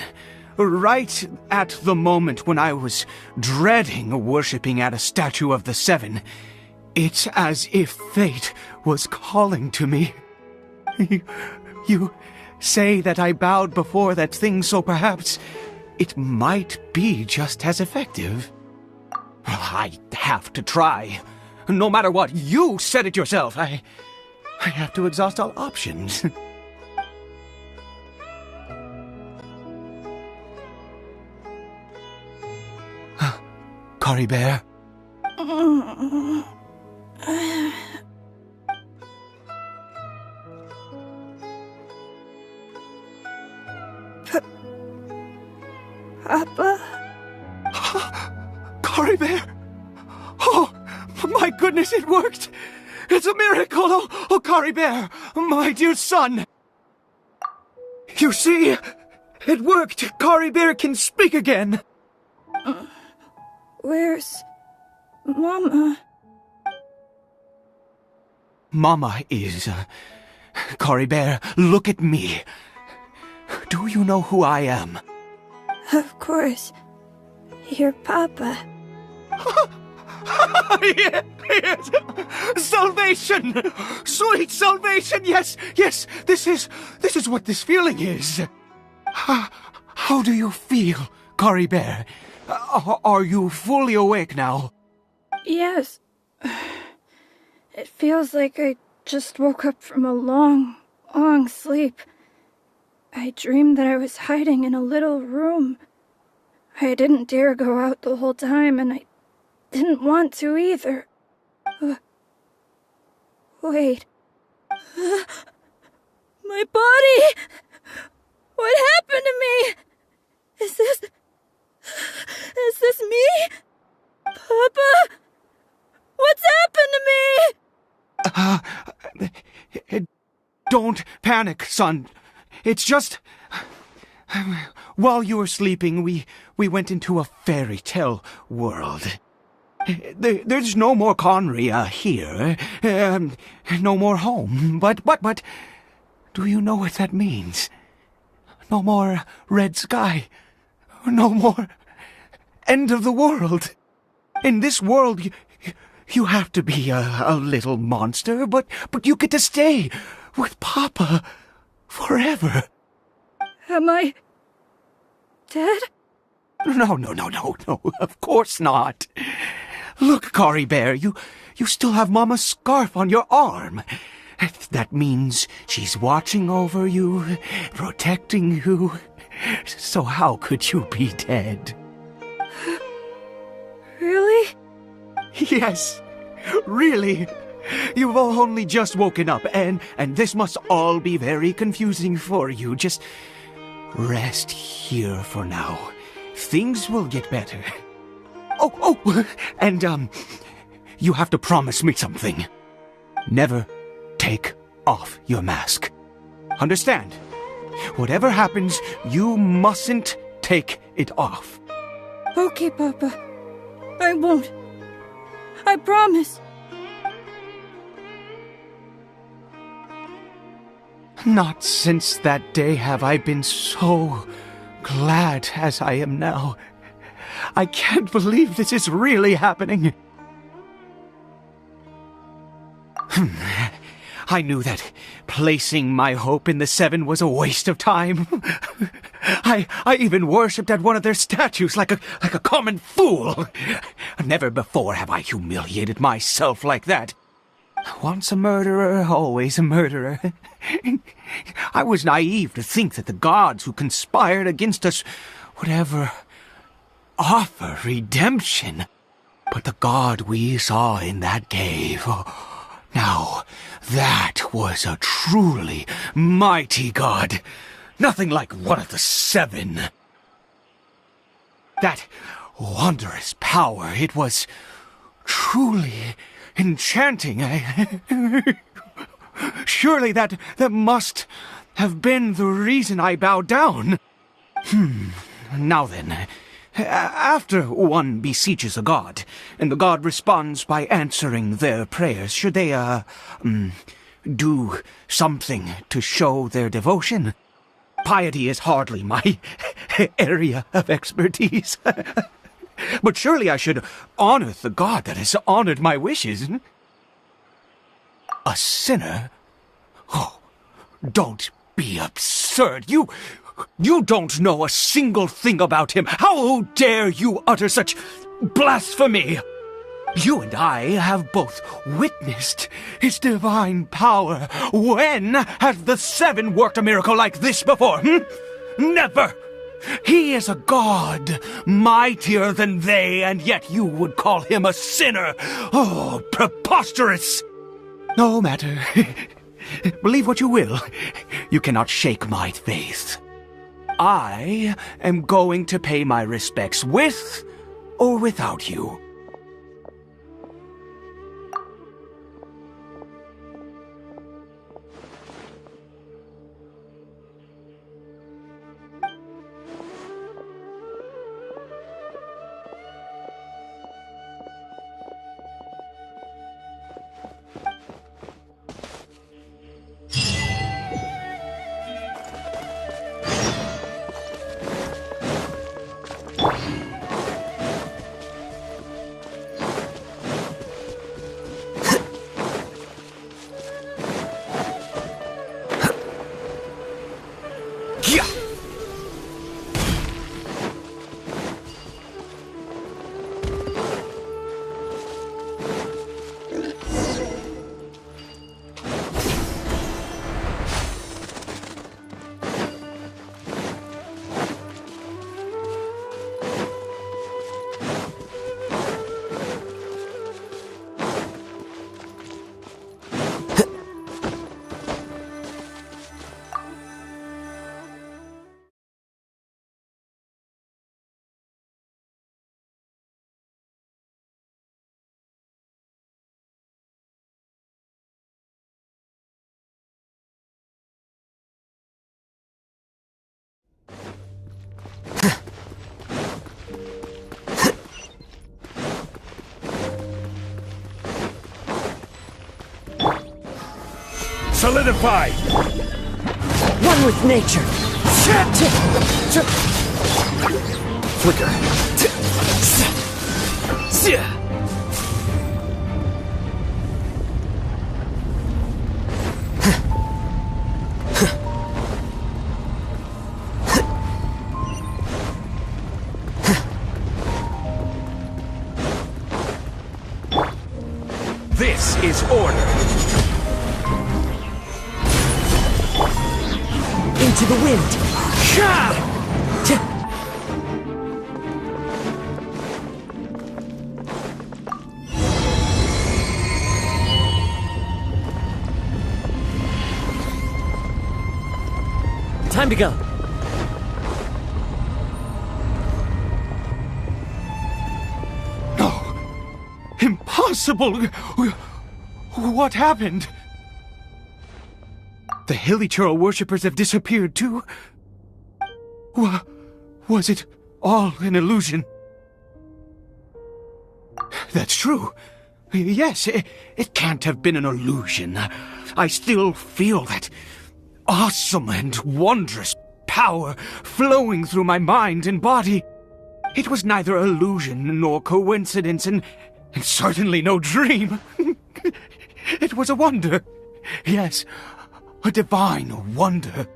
right at the moment when I was dreading worshipping at a statue of the Seven, it's as if fate was calling to me. You say that I bowed before that thing, so perhaps it might be just as effective. I have to try. No matter what, you said it yourself. I have to exhaust all options. Caribert? Papa? Caribert! Oh, my goodness, it worked! It's a miracle! Oh, Caribert, my dear son! You see? It worked! Caribert can speak again! Where's Mama? Mama is... Caribert, look at me. Do you know who I am? Of course. Your Papa. Yes! Salvation! Sweet salvation! Yes, yes! This is what this feeling is. How do you feel, Caribert? Are you fully awake now? Yes. It feels like I just woke up from a long, long sleep. I dreamed that I was hiding in a little room. I didn't dare go out the whole time, and I didn't want to either. Wait. My body! What happened to me? Is this me? Papa? What's happened to me? Don't panic, son. It's just... While you were sleeping, we went into a fairy tale world. There's no more Conria here. No more home. But... Do you know what that means? No more red sky. No more end of the world. In this world, you have to be a little monster, but you get to stay with Papa forever. Am I dead? No, of course not. Look, Caribert, you still have Mama's scarf on your arm. That means she's watching over you, protecting you. So how could you be dead? Really? Yes, really. You've only just woken up, and this must all be very confusing for you. Just rest here for now. Things will get better. Oh, and, you have to promise me something. Never take off your mask. Understand? Whatever happens, you mustn't take it off. Okay, Papa. I won't. I promise. Not since that day have I been so glad as I am now. I can't believe this is really happening. I knew that placing my hope in the Seven was a waste of time. I even worshipped at one of their statues like a common fool. Never before have I humiliated myself like that. Once a murderer, always a murderer. I was naive to think that the gods who conspired against us would ever offer redemption. But the god we saw in that cave... Now, that was a truly mighty god. Nothing like one of the Seven. That wondrous power, it was truly enchanting. Surely that must have been the reason I bowed down. Now then, after one beseeches a god, and the god responds by answering their prayers, should they, do something to show their devotion? Piety is hardly my area of expertise. But surely I should honor the god that has honored my wishes. A sinner? Oh, don't be absurd. You don't know a single thing about him. How dare you utter such blasphemy? You and I have both witnessed his divine power. When has the Seven worked a miracle like this before? Never! He is a god, mightier than they, and yet you would call him a sinner. Oh, preposterous! No matter. Believe what you will. You cannot shake my faith. I am going to pay my respects with or without you. Solidify! One with nature. Flicker. This is order. Into the wind. Time to go. No. Impossible. What happened? The Hilichurl worshippers have disappeared too? Was it all an illusion? That's true. Yes, it can't have been an illusion. I still feel that awesome and wondrous power flowing through my mind and body. It was neither illusion nor coincidence, and certainly no dream. It was a wonder. Yes, a divine wonder.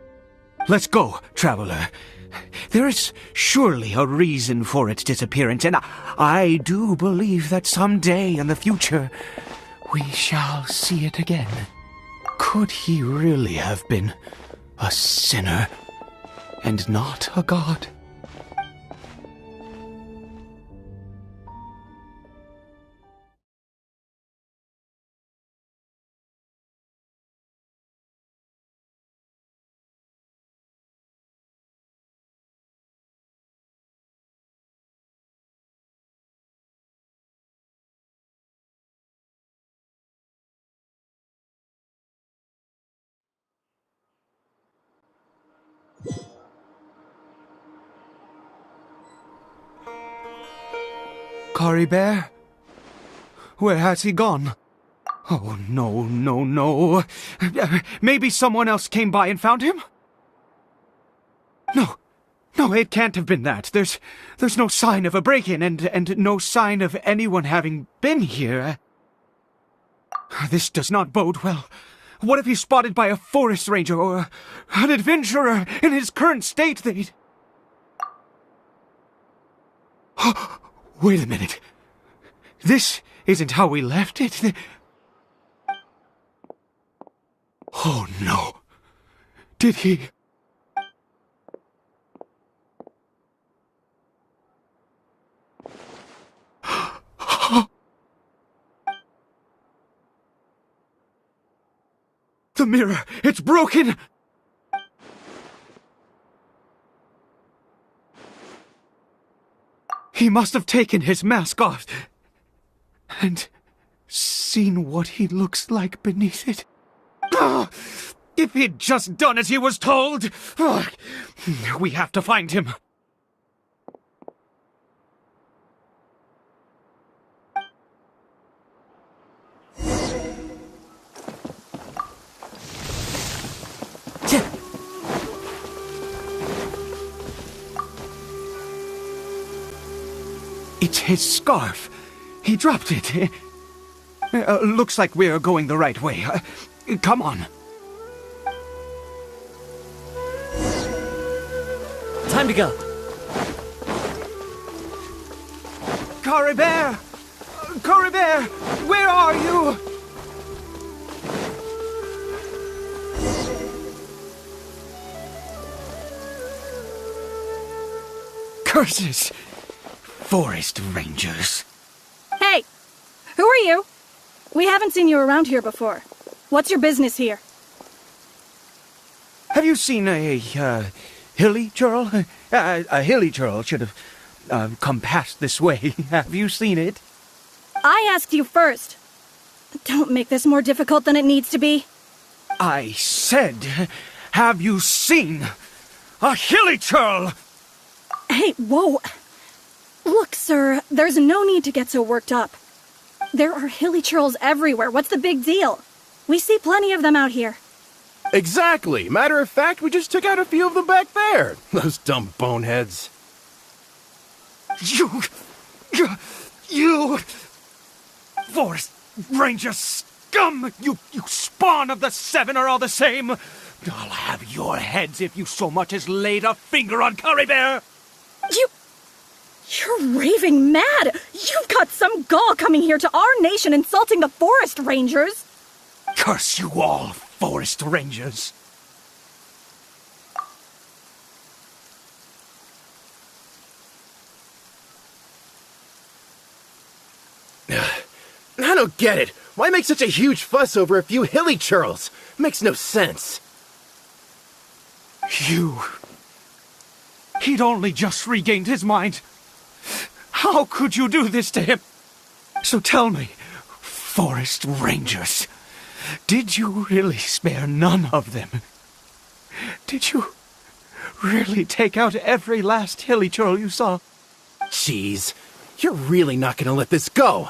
Let's go, traveler. There is surely a reason for its disappearance, and I do believe that someday in the future we shall see it again. Could he really have been a sinner and not a god? Caribert? Where has he gone? Oh, no, no, no. Maybe someone else came by and found him? No, it can't have been that. There's no sign of a break-in and no sign of anyone having been here. This does not bode well. What if he's spotted by a forest ranger or an adventurer in his current state? Wait a minute. This isn't how we left it. Oh no. Did he... The mirror! It's broken! He must have taken his mask off and seen what he looks like beneath it. Ah, if he'd just done as he was told! Ah, we have to find him. It's his scarf. He dropped it. Looks like we're going the right way. Come on. Time to go. Caribert! Caribert! Where are you? Curses! Forest rangers. Hey! Who are you? We haven't seen you around here before. What's your business here? Have you seen a hilly churl? A hilly churl should have come past this way. Have you seen it? I asked you first. Don't make this more difficult than it needs to be. I said, have you seen a hilly churl? Hey, whoa. Look, sir, there's no need to get so worked up. There are hilly churls everywhere. What's the big deal? We see plenty of them out here. Exactly. Matter of fact, we just took out a few of them back there. Those dumb boneheads. You Forest Ranger scum! You spawn of the Seven are all the same! I'll have your heads if you so much as laid a finger on Caribert! You're raving mad! You've got some gall coming here to our nation insulting the Forest Rangers! Curse you all, Forest Rangers! I don't get it. Why make such a huge fuss over a few hilly churls? Makes no sense. He'd only just regained his mind. How could you do this to him? So tell me, Forest Rangers, did you really spare none of them? Did you really take out every last hilly churl you saw? Jeez, you're really not gonna let this go.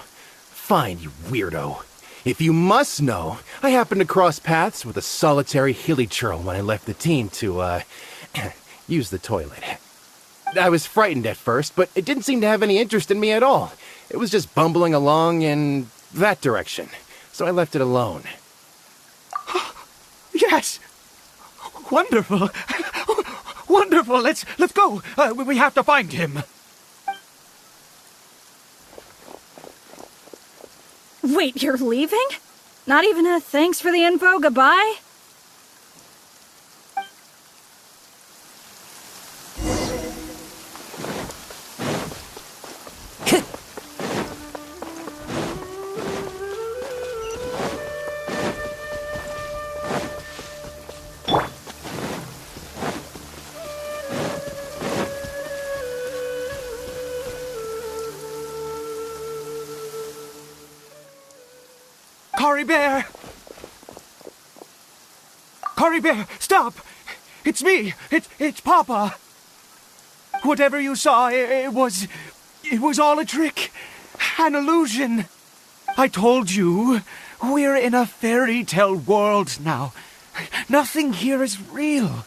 Fine, you weirdo. If you must know, I happened to cross paths with a solitary hilly churl when I left the team to, use the toilet. I was frightened at first, but it didn't seem to have any interest in me at all. It was just bumbling along in that direction, so I left it alone. Yes! Wonderful! Wonderful! Let's go! We have to find him! Wait, you're leaving? Not even a thanks for the info, goodbye? Caribert! Caribert, stop! It's me! It's Papa! Whatever you saw, it was all a trick. an illusion. I told you, we're in a fairy tale world now. Nothing here is real.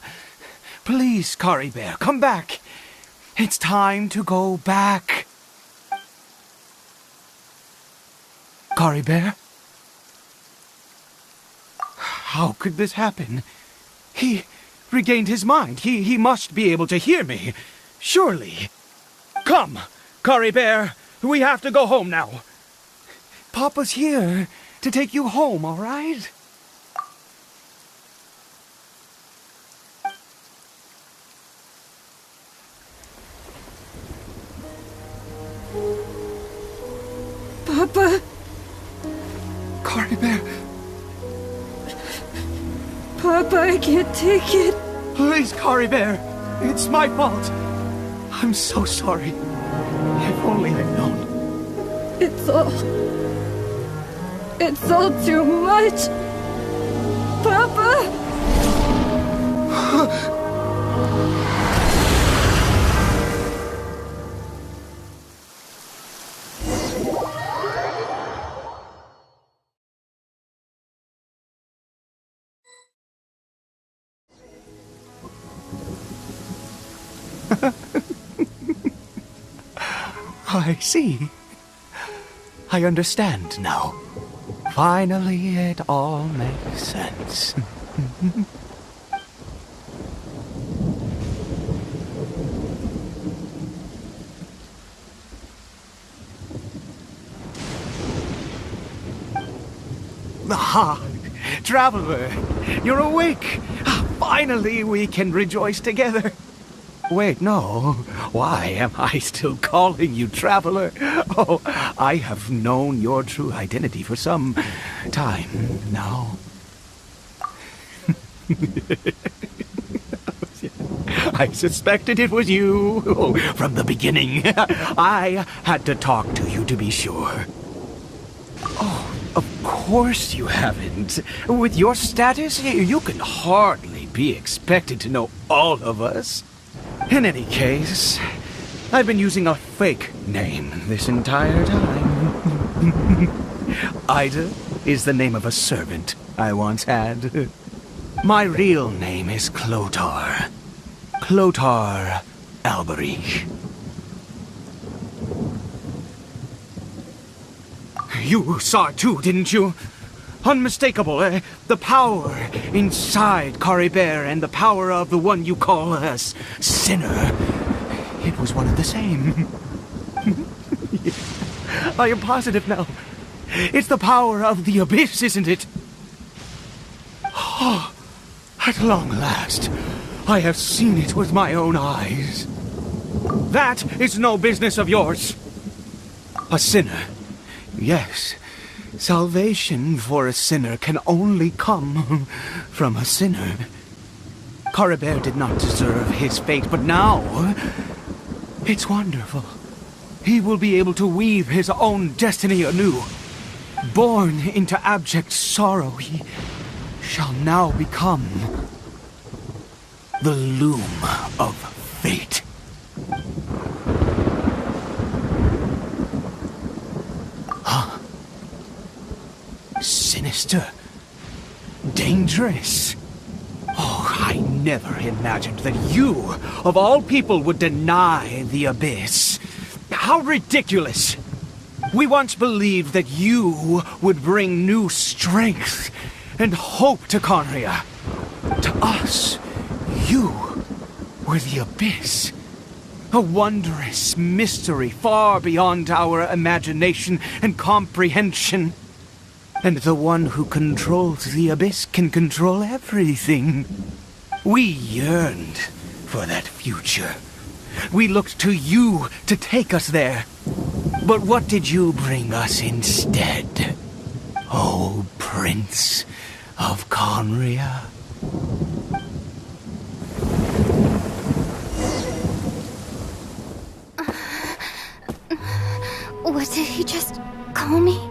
Please, Caribert, come back. It's time to go back. Caribert? How could this happen? He regained his mind. He must be able to hear me. Surely. Come, Caribert. We have to go home now. Papa's here to take you home, all right? Papa. Caribert. Papa, I can't take it. Please, Caribert. It's my fault. I'm so sorry. If only I'd known. It's all too much. Papa! I see. I understand now. Finally, it all makes sense. Ah, Traveler, you're awake. Finally, we can rejoice together. Wait, no. Why am I still calling you Traveler? Oh, I have known your true identity for some time now. I suspected it was you from the beginning. I had to talk to you to be sure. Oh, of course you haven't. With your status, you can hardly be expected to know all of us. In any case, I've been using a fake name this entire time. Eide is the name of a servant I once had. My real name is Clotar. Clotar Alberich. You saw it too, didn't you? Unmistakable, the power inside Caribert and the power of the one you call a sinner. It was one and the same. I am positive now. It's the power of the abyss, isn't it? Oh, at long last, I have seen it with my own eyes. That is no business of yours. A sinner, yes. Salvation for a sinner can only come from a sinner. Caribert did not deserve his fate, but now it's wonderful. He will be able to weave his own destiny anew. Born into abject sorrow, he shall now become the loom of fate. Huh? Sinister. Dangerous. Oh, I never imagined that you, of all people, would deny the abyss. How ridiculous! We once believed that you would bring new strength and hope to Kaeya. To us, you were the abyss. A wondrous mystery far beyond our imagination and comprehension. And the one who controls the abyss can control everything. We yearned for that future. We looked to you to take us there. But what did you bring us instead? Oh, Prince of Kaeya. What did he just call me?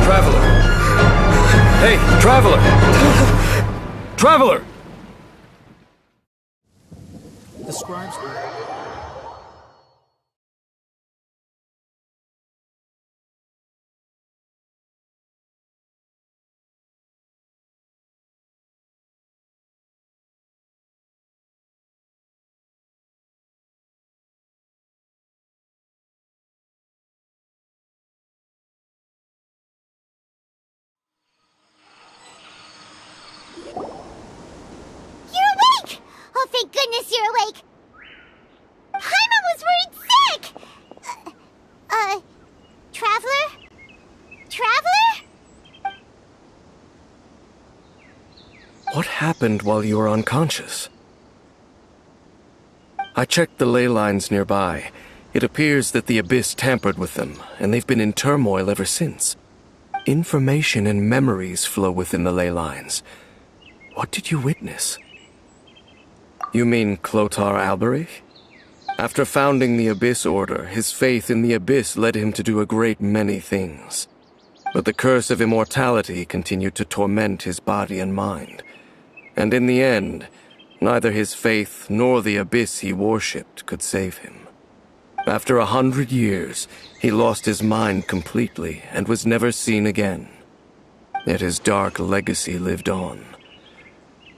Traveler! Hey, Traveler! Traveler! The scribes... Oh, thank goodness you're awake! Paimon was worried sick! Traveler? Traveler? What happened while you were unconscious? I checked the ley lines nearby. It appears that the Abyss tampered with them, and they've been in turmoil ever since. Information and memories flow within the ley lines. What did you witness? You mean Clothar Alberich? After founding the Abyss Order, his faith in the Abyss led him to do a great many things. But the curse of immortality continued to torment his body and mind. And in the end, neither his faith nor the Abyss he worshipped could save him. After 100 years, he lost his mind completely and was never seen again. Yet his dark legacy lived on.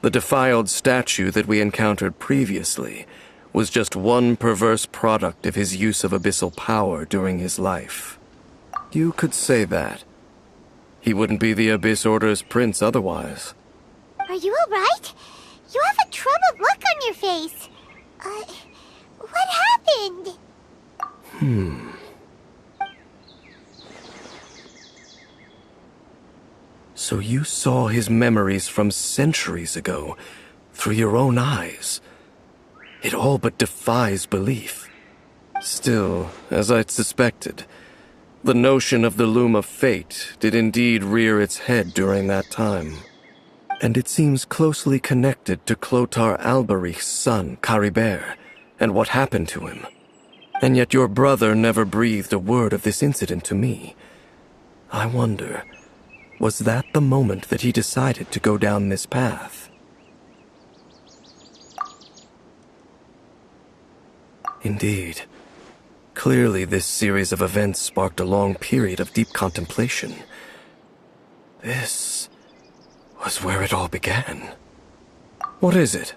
The defiled statue that we encountered previously was just one perverse product of his use of abyssal power during his life. You could say that. He wouldn't be the Abyss Order's prince otherwise. Are you alright? You have a troubled look on your face. What happened? So you saw his memories from centuries ago through your own eyes. It all but defies belief. Still, as I'd suspected, the notion of the Loom of Fate did indeed rear its head during that time. And it seems closely connected to Clothar Alberich's son, Caribert, and what happened to him. And yet your brother never breathed a word of this incident to me. I wonder, was that the moment that he decided to go down this path? Indeed. Clearly this series of events sparked a long period of deep contemplation. This was where it all began. What is it?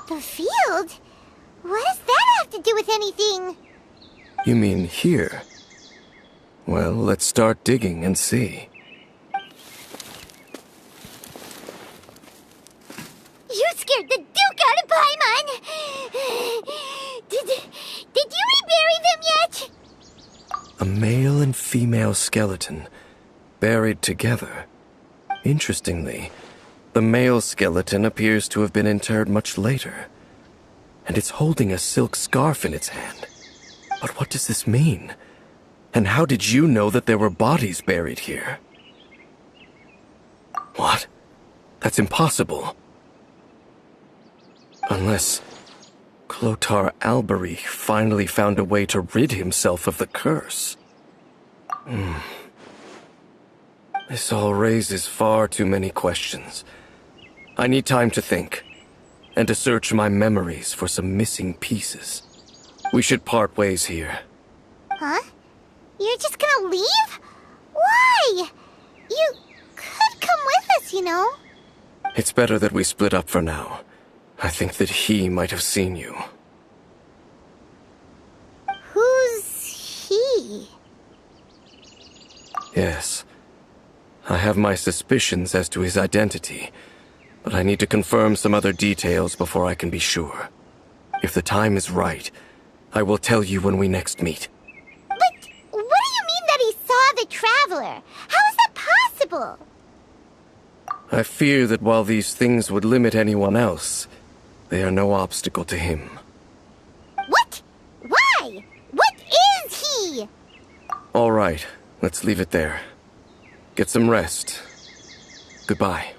The field? What does that have to do with anything? You mean here? Well, let's start digging and see. You scared the Duke out of Paimon! Did you rebury them yet? A male and female skeleton, buried together. Interestingly, the male skeleton appears to have been interred much later, and it's holding a silk scarf in its hand. But what does this mean? And how did you know that there were bodies buried here? What? That's impossible. Unless Clothar Alberich finally found a way to rid himself of the curse. This all raises far too many questions. I need time to think, and to search my memories for some missing pieces. We should part ways here. Huh? You're just gonna leave? Why? You could come with us, you know. It's better that we split up for now. I think that he might have seen you. Who's he? Yes. I have my suspicions as to his identity, but I need to confirm some other details before I can be sure. If the time is right, I will tell you when we next meet. But what do you mean that he saw the Traveler? How is that possible? I fear that while these things would limit anyone else, they are no obstacle to him. What? Why? What is he? All right, let's leave it there. Get some rest. Goodbye.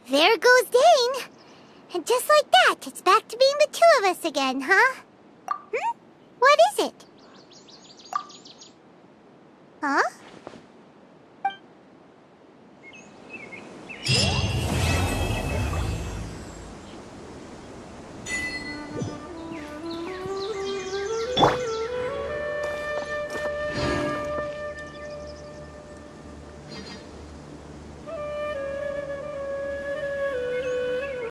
There goes Dane. And just like that, it's back to being the two of us again, huh? What is it? Huh?